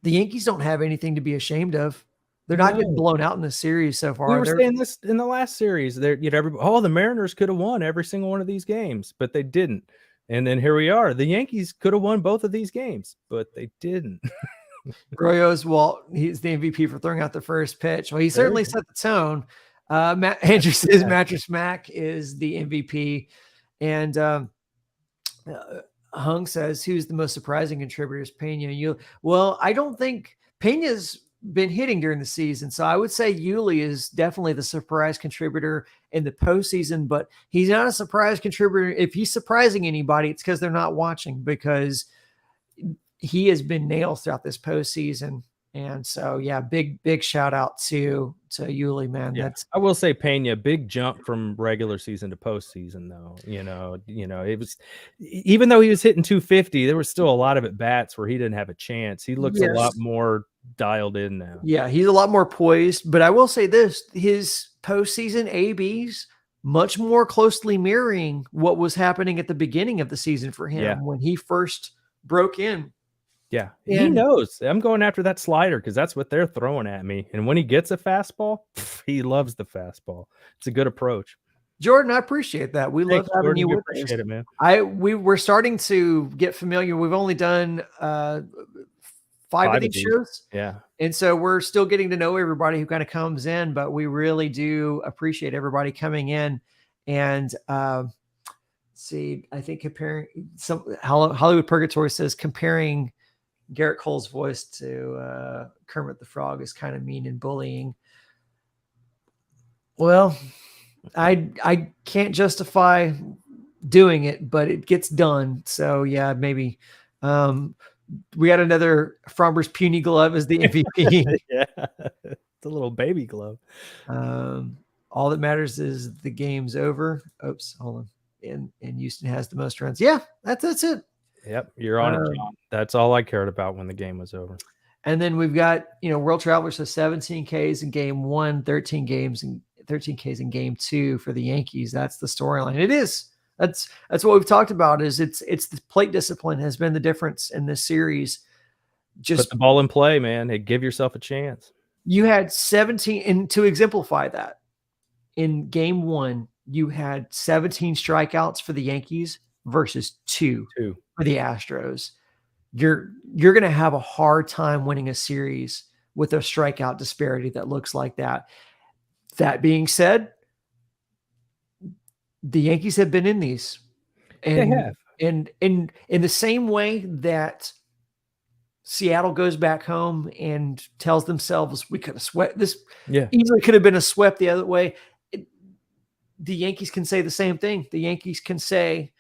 The Yankees don't have anything to be ashamed of. They're not getting blown out in the series so far. We were saying this in the last series. The Mariners could have won every single one of these games, but they didn't. And then here we are. The Yankees could have won both of these games, but they didn't. Royos, he's the MVP for throwing out the first pitch. Well, he certainly set the tone. Andrew says Mattress Mac is the MVP. And Hung says, who's the most surprising contributor is Pena. I don't think Pena's been hitting during the season. So I would say Yuli is definitely the surprise contributor in the postseason, but he's not a surprise contributor. If he's surprising anybody, it's because they're not watching, because he has been nailed throughout this postseason. And so, big shout out to Yuli, man. Yeah. I will say Pena, big jump from regular season to postseason, though. It was, even though he was hitting 250, there was still a lot of at bats where he didn't have a chance. He looks a lot more dialed in now. Yeah, he's a lot more poised. But I will say this: his postseason ABs much more closely mirroring what was happening at the beginning of the season for him when he first broke in. Yeah, he knows I'm going after that slider because that's what they're throwing at me. And when he gets a fastball, he loves the fastball. It's a good approach. Jordan, I appreciate that. We love having you with us. Appreciate it, man. We're starting to get familiar. We've only done 5 of these shows. Yeah. And so we're still getting to know everybody who kind of comes in, but we really do appreciate everybody coming in. And see, I think comparing Hollywood Purgatory says comparing Garrett Cole's voice to Kermit the Frog is kind of mean and bullying. Well, I can't justify doing it, but it gets done. So yeah, maybe we got another Fromber's puny glove as the MVP. Yeah, The little baby glove. All that matters is the game's over. Oops, hold on. And Houston has the most runs. Yeah, that's it. Yep, you're on it, John. That's all I cared about when the game was over. And then we've got, World Travelers has 17 Ks in game 1, 13 Ks in game 2 for the Yankees. That's the storyline. It is. That's what we've talked about. Is it's the plate discipline has been the difference in this series. Just put the ball in play, man. Hey, give yourself a chance. You had 17, and to exemplify that, in game 1, you had 17 strikeouts for the Yankees versus 2 for the Astros. You're going to have a hard time winning a series with a strikeout disparity that looks like that. That being said, the Yankees have been in these. And they have. And in the same way that Seattle goes back home and tells themselves, we could have swept this. Yeah. Easily could have been a swept the other way. The Yankees can say the same thing. The Yankees can say,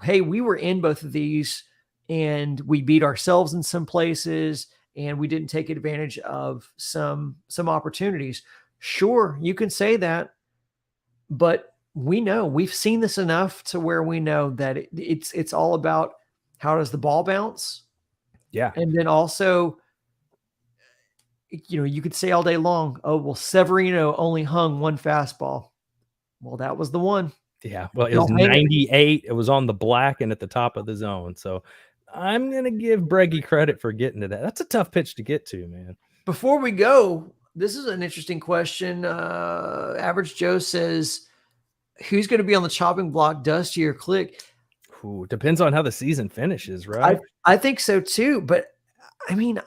hey, we were in both of these and we beat ourselves in some places and we didn't take advantage of some opportunities. Sure, you can say that, but we know, we've seen this enough to where we know that it's all about how does the ball bounce? Yeah. And then also, you could say all day long, oh, well, Severino only hung one fastball. Well, that was the one. Yeah. Well, it was 98. It was on the black and at the top of the zone. So I'm going to give Breggy credit for getting to that. That's a tough pitch to get to, man. Before we go, this is an interesting question. Average Joe says, who's going to be on the chopping block, Dusty or Click? Ooh, depends on how the season finishes, right? I think so too. But I mean,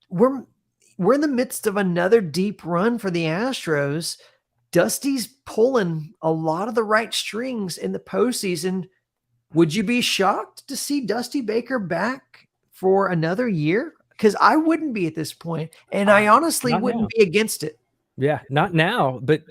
we're in the midst of another deep run for the Astros. Dusty's pulling a lot of the right strings in the postseason. Would you be shocked to see Dusty Baker back for another year? Because I wouldn't be at this point, and I honestly wouldn't be against it. Yeah, not now. But,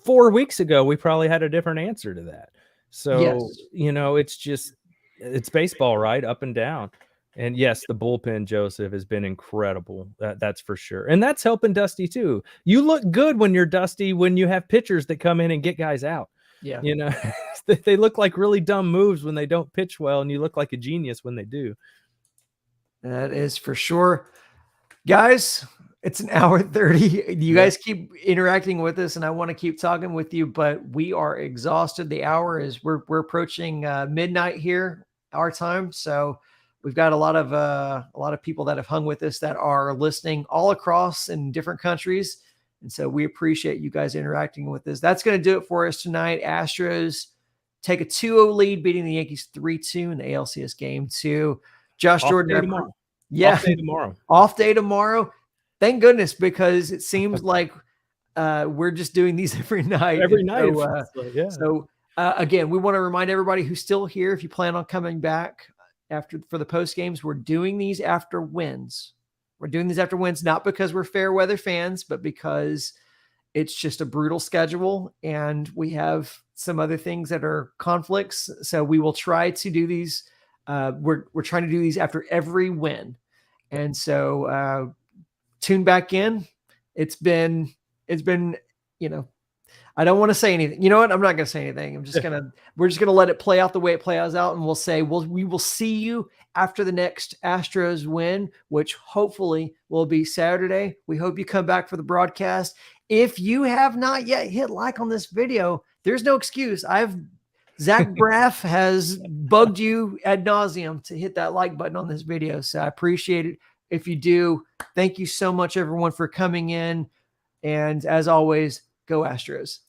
4 weeks ago, we probably had a different answer to that. So, yes. It's baseball, right? Up and down. And yes, the bullpen, Joseph, has been incredible. That's for sure. And that's helping Dusty too. You look good when you're Dusty, when you have pitchers that come in and get guys out. Yeah. They look like really dumb moves when they don't pitch well, and you look like a genius when they do. That is for sure. Guys, it's an hour 30. You guys keep interacting with us, and I want to keep talking with you, but we are exhausted. The hour is we're approaching midnight here, our time. So we've got a lot of people that have hung with us that are listening all across in different countries. And so we appreciate you guys interacting with us. That's going to do it for us tonight. Astros take a 2-0 lead, beating the Yankees 3-2 in the ALCS game 2. Josh Jordan. Tomorrow. Yeah. Off day tomorrow. Off day tomorrow. Thank goodness, because it seems like we're just doing these every night. So again, we want to remind everybody who's still here, if you plan on coming back for the post games, we're doing these after wins. We're doing these after wins, not because we're fair weather fans, but because it's just a brutal schedule and we have some other things that are conflicts. So we will try to do these. We're trying to do these after every win. And so tune back in. It's been, I don't want to say anything. You know what? I'm not going to say anything. We're just going to let it play out the way it plays out. And we'll say, we will see you after the next Astros win, which hopefully will be Saturday. We hope you come back for the broadcast. If you have not yet hit like on this video, there's no excuse. Zach Braff has bugged you ad nauseum to hit that like button on this video. So I appreciate it. If you do, thank you so much, everyone, for coming in. And as always, go Astros.